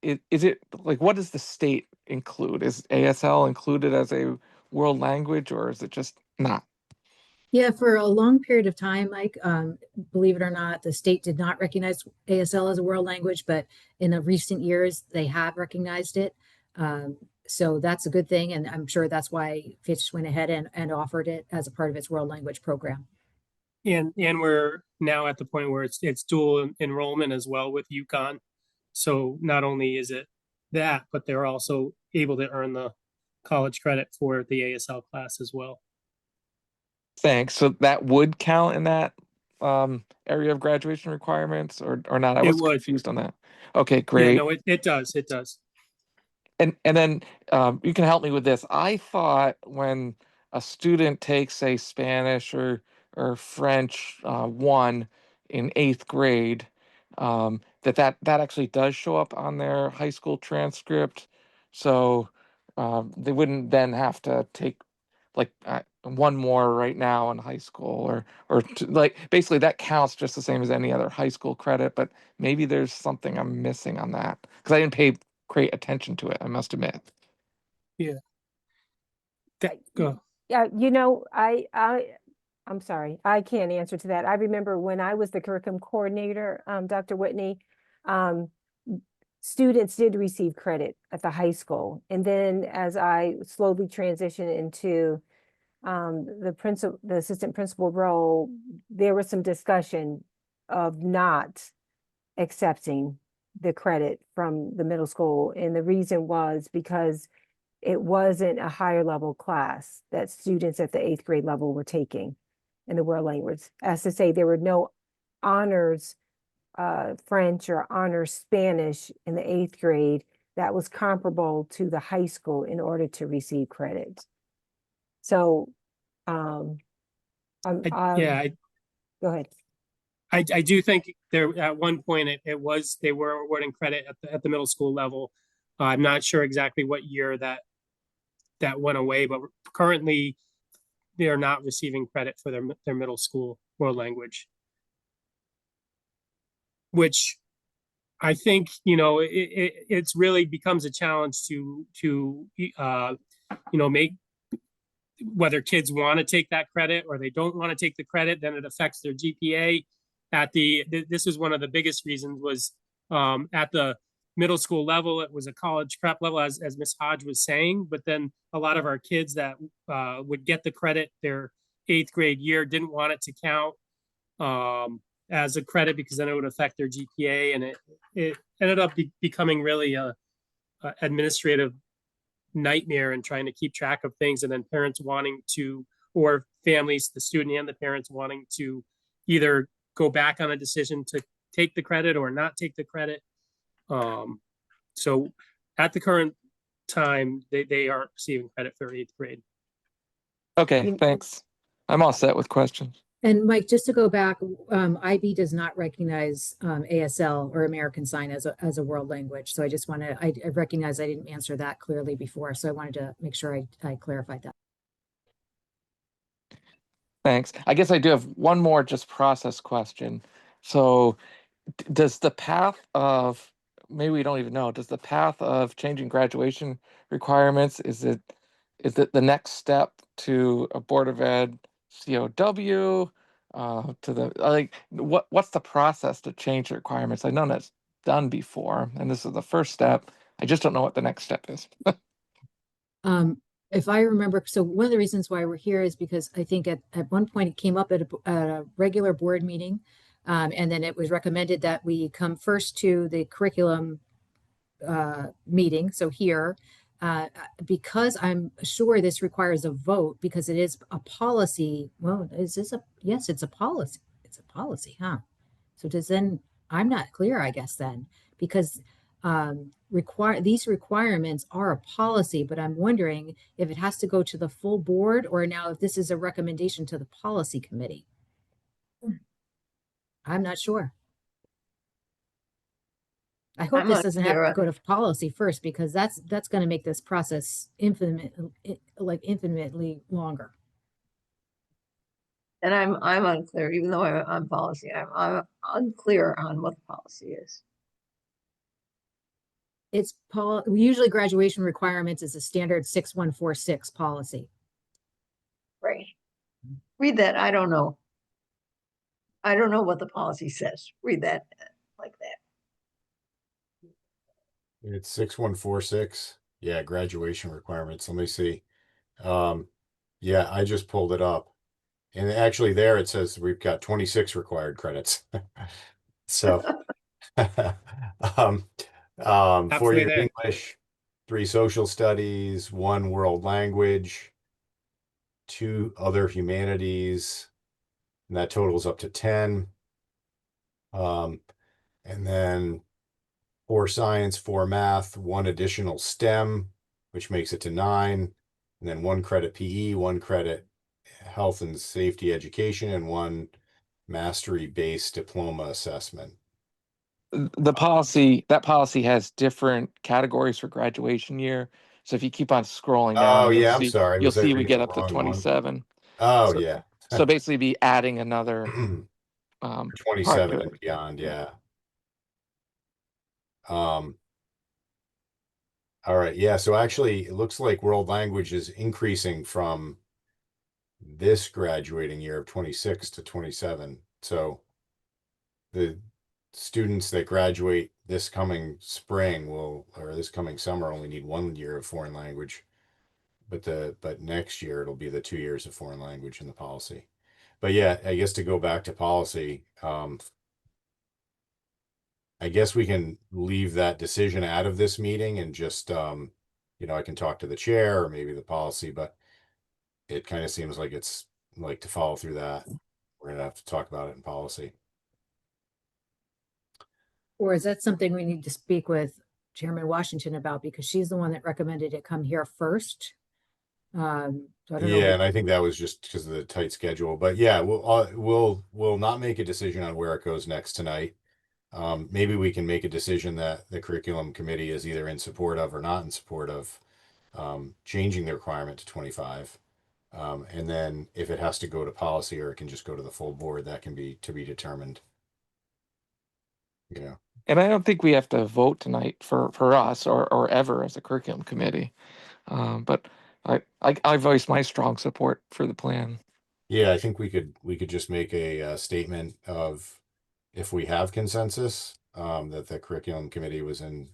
is it like, what does the state include? Is ASL included as a world language, or is it just not? Yeah, for a long period of time, Mike, believe it or not, the state did not recognize ASL as a world language, but in the recent years, they have recognized it. So that's a good thing. And I'm sure that's why Fitch went ahead and offered it as a part of its world language program. And we're now at the point where it's dual enrollment as well with UConn. So not only is it that, but they're also able to earn the college credit for the ASL class as well. Thanks. So that would count in that area of graduation requirements, or not? I It was would. confused on that. Okay, Yeah, great. no, it does. It does. And then you can help me with this. I thought when a student takes, say, Spanish or French 1 in 8th grade, that actually does show up on their high school transcript. So they wouldn't then have to take like one more right now in high school, like basically that counts just the same as any other high school credit. But maybe there's something I'm missing on that because I didn't pay great attention to it, I must admit. Yeah. Go. Yeah, I'm sorry, I can't answer to that. I remember when I was the curriculum coordinator, Dr. Whitney, um, students did receive credit at the high school. And then as I slowly transitioned into the assistant principal role, there was some discussion of not accepting the credit from the middle school. And the reason was because it wasn't a higher level class that students at the 8th grade level were taking in the world language. As to say, there were no honors French or honors Spanish in the 8th grade that was comparable to the high school in order to receive credit. So, Yeah, go ahead. I do think there at one point they were awarding credit at the middle school level. I'm not sure exactly what year that went away, but currently they are not receiving credit for their middle school world language, which I think, it's really becomes a challenge to make whether kids want to take that credit or they don't want to take the credit, then it affects their GPA. This was one of the biggest reasons was at the middle school level, it was a college prep level, as Ms. Hodge was saying, but then a lot of our kids that would get the credit their 8th grade year didn't want it to count as a credit because then it would affect their GPA, and it ended up becoming really a administrative nightmare and trying to keep track of things, and then parents wanting to, or families, the student and the parents wanting to either go back on a decision to take the credit or not take the credit. So at the current time, they aren't receiving credit for 8th grade. Okay, thanks. I'm all set with questions. And Mike, just to go back, IB does not recognize ASL or American Sign as a world language. So I just want to, I recognize I didn't answer that clearly before. So I wanted to make sure I clarified that. Thanks. I guess I do have one more just process question. So does the path of, maybe we don't even know, does the path of changing graduation requirements, is it the next step to a Board of Ed COW, to the, like, what's the process to change the requirements? I know that's done before, and this is the first step. I just don't know what the next step is. If I remember, so one of the reasons why we're here is because I think at one point it came up at a regular board meeting, and then it was recommended that we come first to the curriculum meeting, so here, because I'm sure this requires a vote because it is a policy. Well, is this yes, it's a policy. It's a policy, huh? So does then, I'm not clear, I guess then, because these requirements are a policy, but I'm wondering if it has to go to the full board or now if this is a recommendation to the policy committee. I'm not sure. I hope this doesn't have to go to policy first because that's going to make this process infinitely longer. And I'm unclear, even though I'm on policy, I'm unclear on what the policy is. It's usually graduation requirements is a standard 6146 policy. Right. Read that. I don't know. I don't know what the policy says. Read that like that. It's 6146. Yeah, graduation requirements. Let me see. Yeah, I just pulled it up. And actually there it says we've got 26 required credits. So 4 year English, 3 social studies, 1 world language, 2 other humanities, and that totals up to 10. And then 4 science, 4 math, 1 additional STEM, which makes it to 9, and then 1 credit PE, 1 credit health and safety education, and 1 mastery-based diploma assessment. That policy has different categories for graduation year. So if you keep on scrolling down, yeah, I'm sorry. You'll see we get up to 27. Oh, so, yeah. So basically be adding another 27 and beyond, yeah. All right, yeah, so actually, it looks like world language is increasing from this graduating year of 26 to 27. So the students that graduate this coming spring or this coming summer only need 1 year of foreign language. But next year it'll be the 2 years of foreign language in the policy. But yeah, I guess to go back to policy, I guess we can leave that decision out of this meeting and just, I can talk to the chair or maybe the policy, but it kind of seems like it's like to follow through that. We're gonna have to talk about it in policy. Or is that something we need to speak with Chairman Washington about, because she's the one that recommended it come here first? So I don't know. Yeah, and I think that was just because of the tight schedule. But yeah, we'll not make a decision on where it goes next tonight. Maybe we can make a decision that the curriculum committee is either in support of or not in support of changing the requirement to 25. And then if it has to go to policy or it can just go to the full board, that can be to be determined. You know. And I don't think we have to vote tonight for us or ever as a curriculum committee. But I voice my strong support for the plan. Yeah, I think we could just make a statement of if we have consensus that the curriculum committee was in,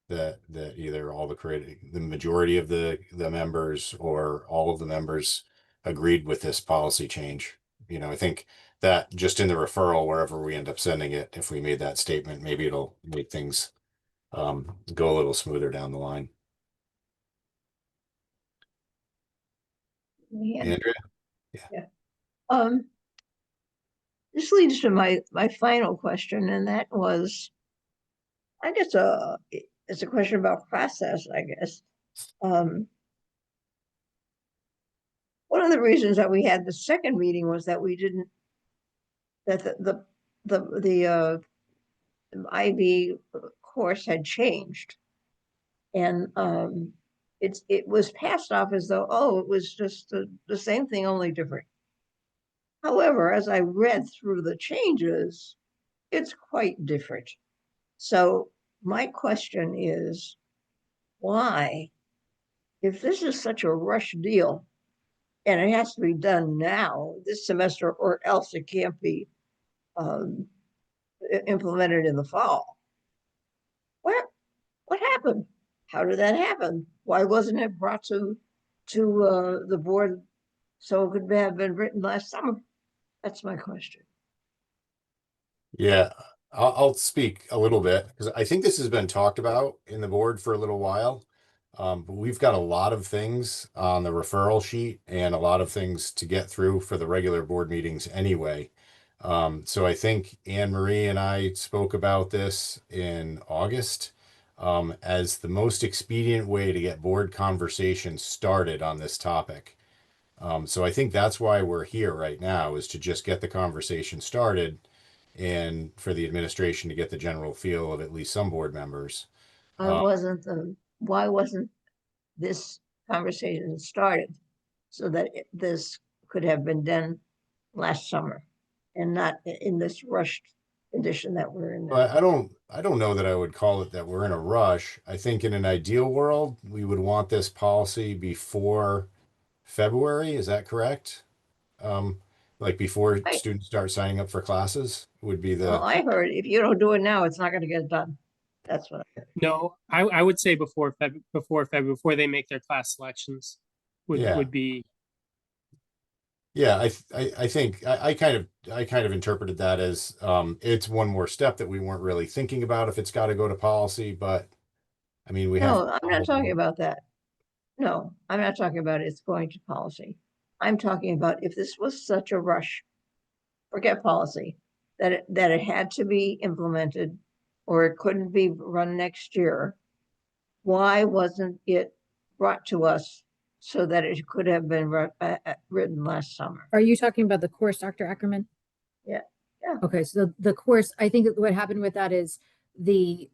that either the majority of the members or all of the members agreed with this policy change. I think that just in the referral, wherever we end up sending it, if we made that statement, maybe it'll make things go a little smoother down the line. Yeah. Andrea? This leads to my final question, and that was, I guess, it's a question about process, I guess. One of the reasons that we had the second meeting was that we didn't, that the IB course had changed. And it was passed off as though, oh, it was just the same thing, only different. However, as I read through the changes, it's quite different. So my question is, why, if this is such a rush deal, and it has to be done now, this semester, or else it can't be implemented in the fall? What happened? How did that happen? Why wasn't it brought to the board so it could have been written last summer? That's my question. Yeah, I'll speak a little bit because I think this has been talked about in the board for a little while. But we've got a lot of things on the referral sheet and a lot of things to get through for the regular board meetings anyway. So I think Anne Marie and I spoke about this in August as the most expedient way to get board conversation started on this topic. So I think that's why we're here right now, is to just get the conversation started and for the administration to get the general feel of at least some board members. Why wasn't this conversation started so that this could have been done last summer and not in this rushed condition that we're in now? But I don't know that I would call it that we're in a rush. I think in an ideal world, we would want this policy before February. Is that correct? Like before Right. students start signing up for classes would be Well, the, I heard if you don't do it now, it's not going to get done. That's what I heard. No, I would say before February, before they make their class selections Yeah. would be. yeah, I think I kind of interpreted that as it's one more step that we weren't really thinking about if it's got to go to policy, but I mean, we have. No, I'm not talking about that. No, I'm not talking about it's going to policy. I'm talking about if this was such a rush, forget policy, that it had to be implemented or it couldn't be run next year. Why wasn't it brought to us so that it could have been written last summer? Are you talking about the course, Dr. Ackerman? Yeah, yeah. Okay, so the course, I think what happened with that is the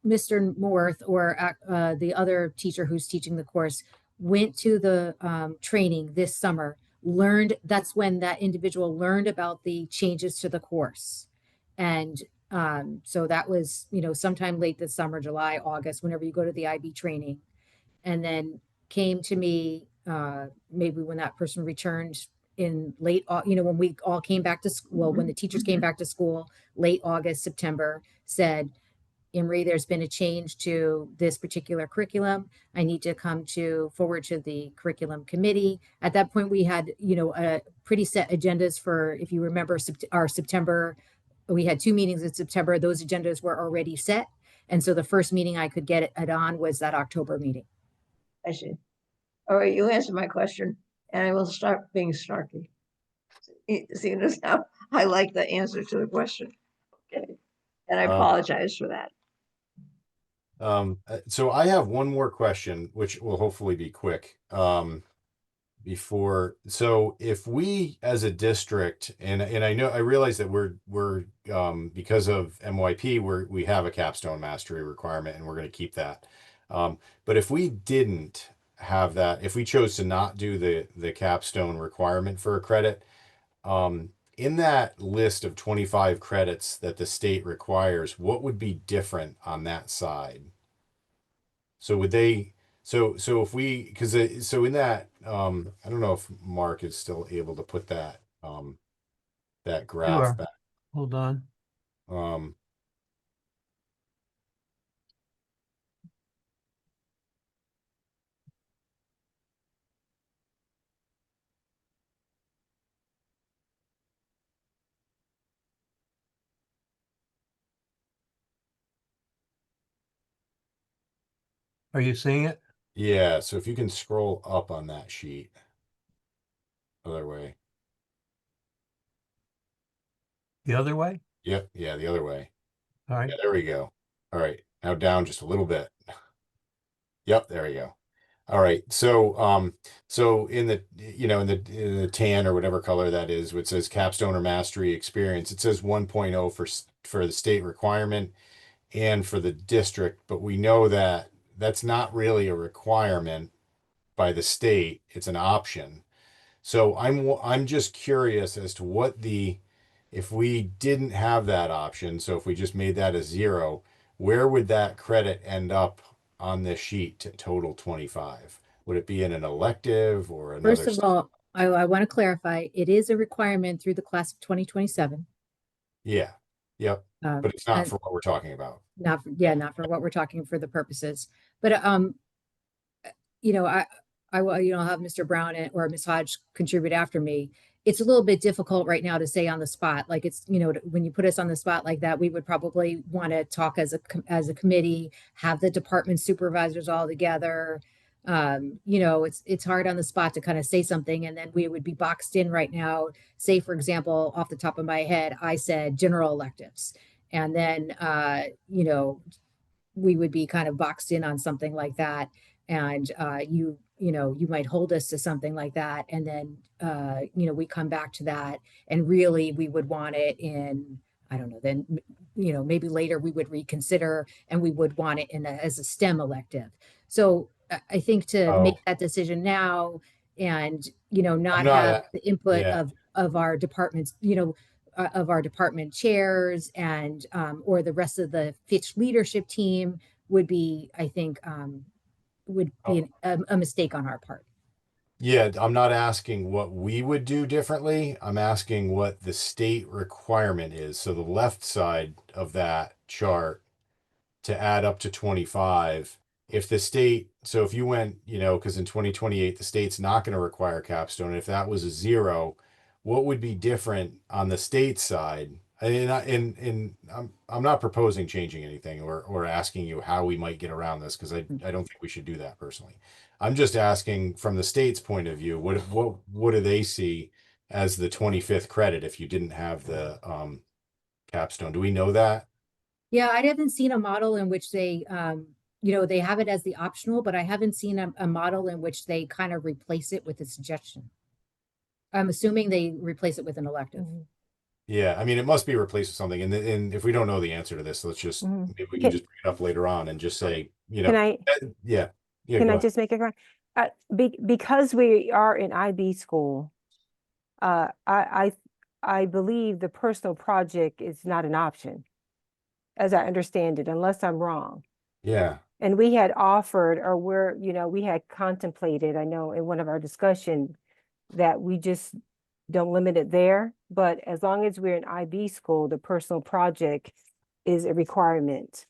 Mr. Morth or the other teacher who's teaching the course went to the training this summer, that's when that individual learned about the changes to the course. And So that was, sometime late this summer, July, August, whenever you go to the IB training. And then came to me, maybe when that person returned in late, when we all came back to school, well, when the teachers came back to school, late August, September, said, Emery, there's been a change to this particular curriculum. I need to come forward to the curriculum committee. At that point, we had, a pretty set agendas for, if you remember, our September. We had 2 meetings in September. Those agendas were already set. And so the first meeting I could get it on was that October meeting. I see. All right, you answered my question, and I will start being snarky. Seeing as how I like the answer to the question. Okay, and I apologize for that. So I have one more question, which will hopefully be quick. So if we as a district, and I realize that we're because of MYP, we have a capstone mastery requirement and we're going to keep that. But if we didn't have that, if we chose to not do the capstone requirement for a credit, in that list of 25 credits that the state requires, what would be different on that side? So would they, so if we, because so in that, I don't know if Mark is still able to put that graph Sure. back. Hold on. Um, Are you seeing it? yeah, so if you can scroll up on that sheet, other way. The other way? Yep, yeah, the other way. All right. Yeah, there we go. All right, now down just a little bit. Yep, there we go. All right. So in the in the tan or whatever color that is, which says capstone or mastery experience, it says 1.0 for the state requirement and for the district, but we know that that's not really a requirement by the state. It's an option. So I'm just curious as to if we didn't have that option, so if we just made that a 0, where would that credit end up on this sheet to total 25? Would it be in an elective or another? First of all, I want to clarify, it is a requirement through the class of 2027. Yeah. Yep. But it's not And for what we're talking about. not for what we're talking for the purposes. But I will, have Mr. Brown or Ms. Hodge contribute after me. It's a little bit difficult right now to say on the spot. Like it's, when you put us on the spot like that, we would probably want to talk as a committee, have the department supervisors all together. It's hard on the spot to kind of say something, and then we would be boxed in right now. Say, for example, off the top of my head, I said general electives, and then we would be kind of boxed in on something like that. And you might hold us to something like that, and then we come back to that, and really we would want it in, I don't know, then maybe later we would reconsider, and we would want it as a STEM elective. So I think to Oh, make that decision now, and I'm not not have at, the input yeah. of our departments, of our department chairs, and or the rest of the Fitch leadership team, would be, I think, would be a mistake on our part. Yeah, I'm not asking what we would do differently. I'm asking what the state requirement is. So the left side of that chart to add up to 25. If the state, so if you went, because in 2028, the state's not going to require capstone. If that was a 0, what would be different on the state side? I'm not proposing changing anything or asking you how we might get around this, because I don't think we should do that personally. I'm just asking from the state's point of view, what do they see as the 25th credit if you didn't have the capstone? Do we know that? Yeah, I haven't seen a model in which they, they have it as the optional, but I haven't seen a model in which they kind of replace it with a suggestion. I'm assuming they replace it with an elective. Yeah, I mean, it must be replaced with something. And if we don't know the answer to this, let's just maybe we can just bring it up later on and just say, Can I, yeah, yeah. can Go I ahead. just make a comment? Because we are in IB school, I believe the personal project is not an option. as I understand it, unless I'm wrong. Yeah. And we had offered, or we had contemplated, I know in one of our discussion, that we just don't limit it there. But as long as we're in IB school, the personal project is a requirement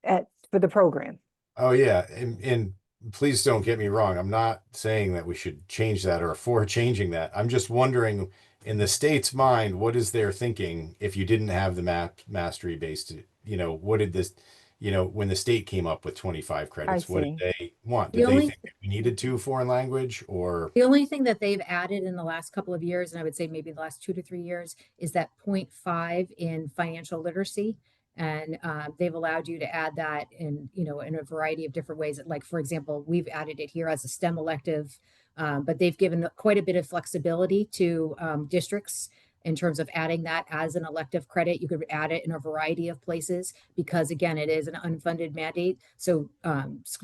for the program. Oh yeah, and please don't get me wrong. I'm not saying that we should change that or for changing that. I'm just wondering, in the state's mind, what is their thinking if you didn't have the mastery based, what did this, when the state came up with 25 credits, what did see. they want? The Did they only- think that we needed two foreign language or? The only thing that they've added in the last couple of years, and I would say maybe the last 2 to 3 years, is that 0.5 in financial literacy. And they've allowed you to add that in a variety of different ways. Like, for example, we've added it here as a STEM elective, but they've given quite a bit of flexibility to districts in terms of adding that as an elective credit. You could add it in a variety of places because, again, it is an unfunded mandate. So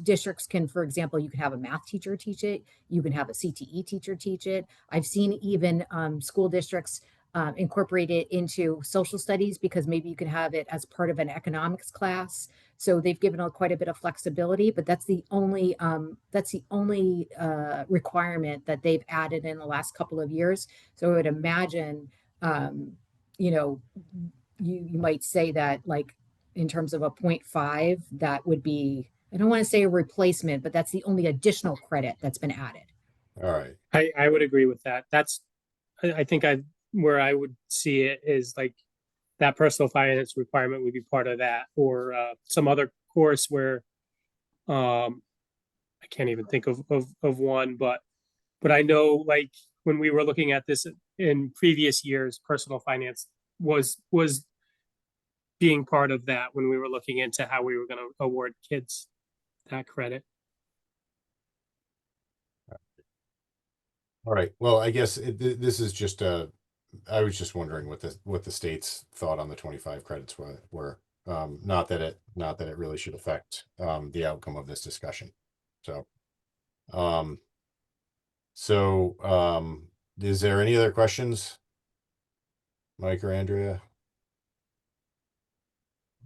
districts can, for example, you could have a math teacher teach it. You can have a CTE teacher teach it. I've seen even school districts incorporate it into social studies because maybe you can have it as part of an economics class. So they've given quite a bit of flexibility, but that's the only requirement that they've added in the last couple of years. So I would imagine, you might say that, like, in terms of a 0.5, that would be, I don't want to say a replacement, but that's the only additional credit that's been added. All right. I would agree with that. I think where I would see it is like that personal finance requirement would be part of that, or some other course where I can't even think of one, but I know, like, when we were looking at this in previous years, personal finance was being part of that when we were looking into how we were going to award kids that credit. All right. Well, I guess this is just I was just wondering what the state's thought on the 25 credits were. Not that it really should affect the outcome of this discussion. So, is there any other questions, Mike or Andrea?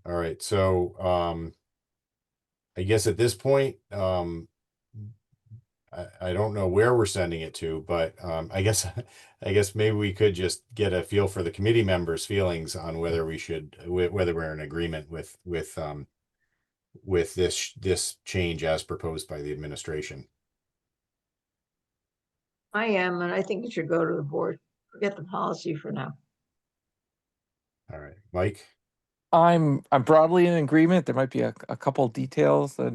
All right. So, I guess at this point, I don't know where we're sending it to, but I guess maybe we could just get a feel for the committee members' feelings on whether whether we're in agreement with this change as proposed by the administration. I am, and I think it should go to the board. Forget the policy for now. All right, Mike. I'm broadly in agreement. There might be a couple details that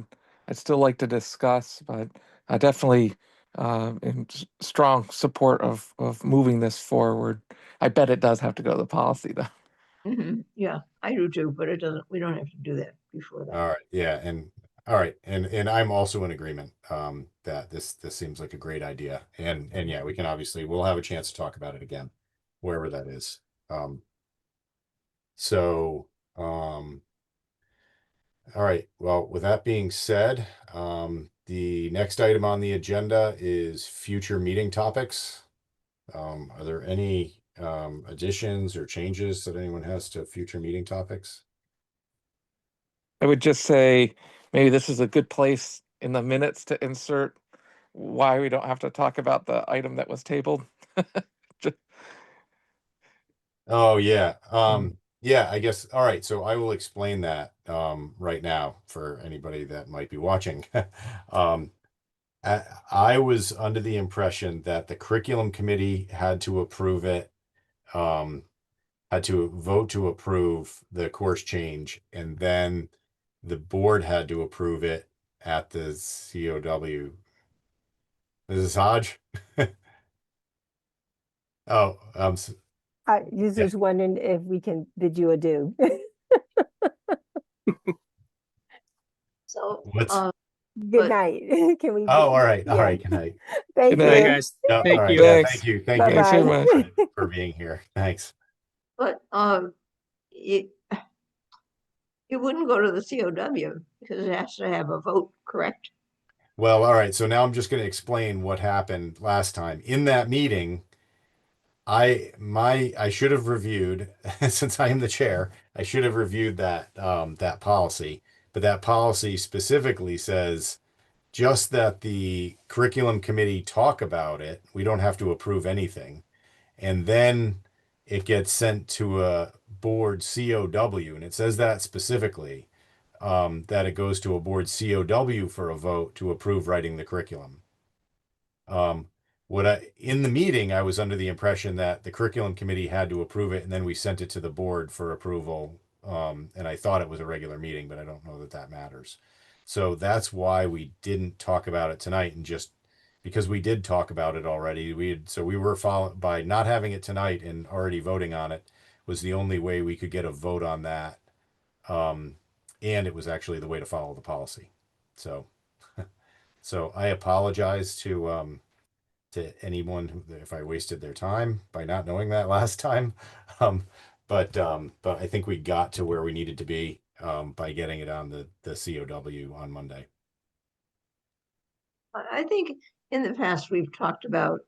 I'd still like to discuss, but I definitely in strong support of moving this forward. I bet it does have to go to the policy though. Yeah, I do too, but we don't have to do that before that. All right, yeah, and all right, and I'm also in agreement that this seems like a great idea, and yeah, we'll have a chance to talk about it again, wherever that is. So, all right. Well, with that being said, the next item on the agenda is future meeting topics. Are there any additions or changes that anyone has to future meeting topics? I would just say maybe this is a good place in the minutes to insert why we don't have to talk about the item that was tabled. Oh yeah. Yeah, I guess. All right. So I will explain that right now for anybody that might be watching. I was under the impression that the curriculum committee had to approve it, had to vote to approve the course change, and then the board had to approve it at the COW. Mrs. Hodge? Oh, I was just wondering if we can bid you adieu. So, What's- Good But- night. Can we? all right. All Yeah. right. Good night. Thank Good you. night. Hey guys, Yeah, thank all right. you. Yeah, Thanks. thank you. Thank you Thanks very Bye-bye. much. for being here. Thanks. but it wouldn't go to the COW because it has to have a vote, correct? Well, all right. So now I'm just going to explain what happened last time. In that meeting, I should have reviewed, since I am the chair, I should have reviewed that policy. But that policy specifically says just that the curriculum committee talk about it. We don't have to approve anything. And then it gets sent to a board COW, and it says that specifically, that it goes to a board COW for a vote to approve writing the curriculum. In the meeting, I was under the impression that the curriculum committee had to approve it, and then we sent it to the board for approval. And I thought it was a regular meeting, but I don't know that that matters. So that's why we didn't talk about it tonight, and just because we did talk about it already, we were following by not having it tonight and already voting on it was the only way we could get a vote on that. And it was actually the way to follow the policy. So, so I apologize to anyone who, if I wasted their time by not knowing that last time. But I think we got to where we needed to be by getting it on the COW on Monday. I think in the past, we've talked about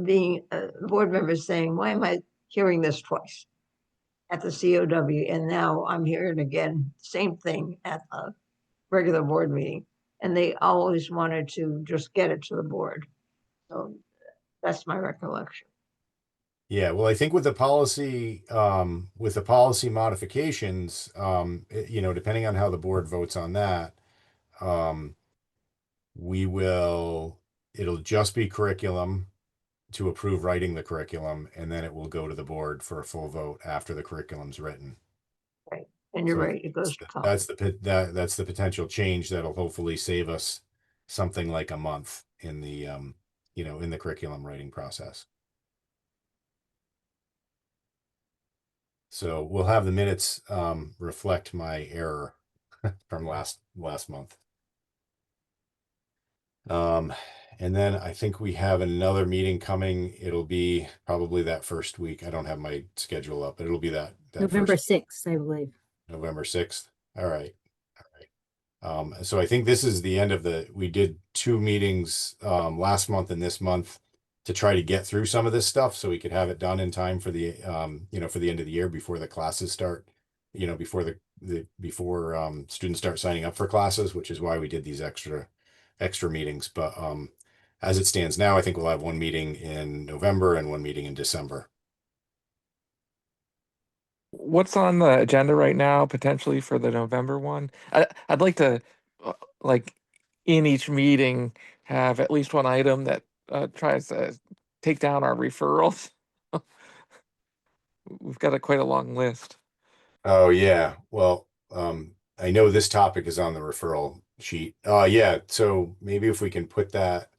being board members saying, why am I hearing this twice at the COW? And now I'm hearing again, same thing at a regular board meeting. And they always wanted to just get it to the board. So that's my recollection. Yeah, well, I think with the policy modifications, depending on how the board votes on that, um, it'll just be curriculum to approve writing the curriculum, and then it will go to the board for a full vote after the curriculum's written. And you're So right, it goes to That's college. that's the potential change that'll hopefully save us something like a month in the in the curriculum writing process. So we'll have the minutes reflect my error from last month. And then I think we have another meeting coming. It'll be probably that first week. I don't have my schedule up, but it'll be that November first 6th, I believe. November 6th. All right. So I think this is the end of we did 2 meetings last month and this month to try to get through some of this stuff so we could have it done in time for the for the end of the year before the classes start, before before students start signing up for classes, which is why we did these extra meetings. But as it stands now, I think we'll have 1 meeting in November and 1 meeting in December. What's on the agenda right now, potentially for the November one? I'd like to, like, in each meeting, have at least one item that tries to take down our referrals. We've got quite a long list. Oh yeah. Well, I know this topic is on the referral sheet. Yeah, so maybe if we can put that,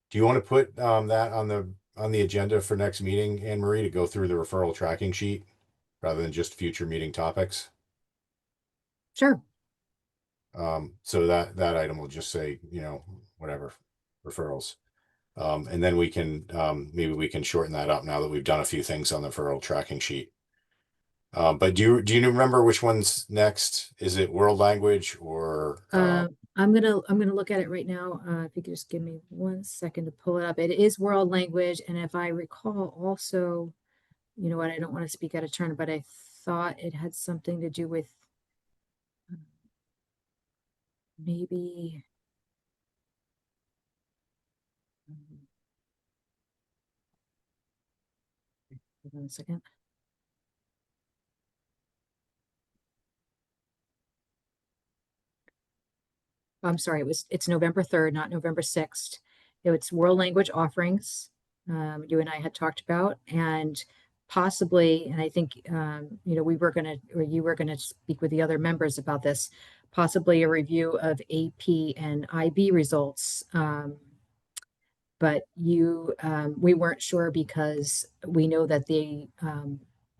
do you want to put that on the agenda for next meeting, Anne Marie, to go through the referral tracking sheet rather than just future meeting topics? Sure. So that item will just say, whatever, referrals. And then we can maybe we can shorten that up now that we've done a few things on the referral tracking sheet. But do you remember which one's next? Is it world language or I'm gonna look at it right now. If you could just give me 1 second to pull it up. It is world language, and if I recall, also, you know what? I don't want to speak out of turn, but I thought it had something to do with maybe. Hold on a second. I'm sorry, it's November 3rd, not November 6th. It's world language offerings. You and I had talked about, and possibly, and I think we were gonna, or you were gonna speak with the other members about this, possibly a review of AP and IB results. But we weren't sure because we know that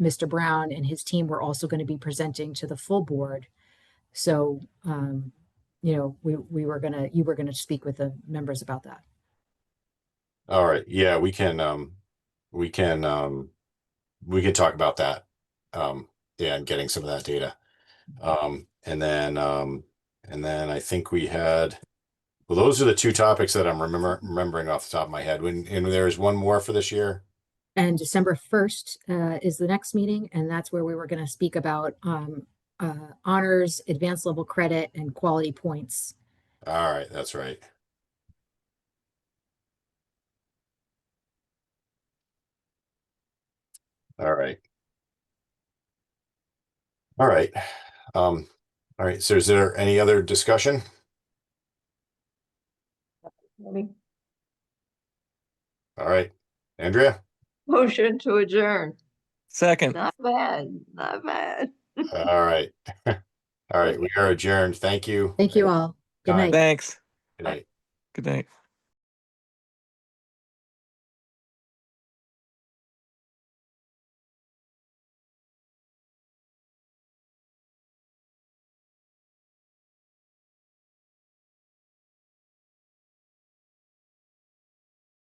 Mr. Brown and his team were also going to be presenting to the full board. So, you were gonna speak with the members about that. all right, yeah, we can talk about that. Yeah, and getting some of that data. And then I think we had, well, those are the 2 topics that I'm remembering off the top of my head. And there's one more for this year. And December 1st is the next meeting, and that's where we were going to speak about honors, advanced level credit, and quality points. All right, that's right. All right. All right. All right. So is there any other discussion? All right. Andrea? Motion to adjourn. Second. Not bad, not bad. All right. All right. We are adjourned. Thank you. Thank you all. Good Time. night. Thanks. Good night. Good night.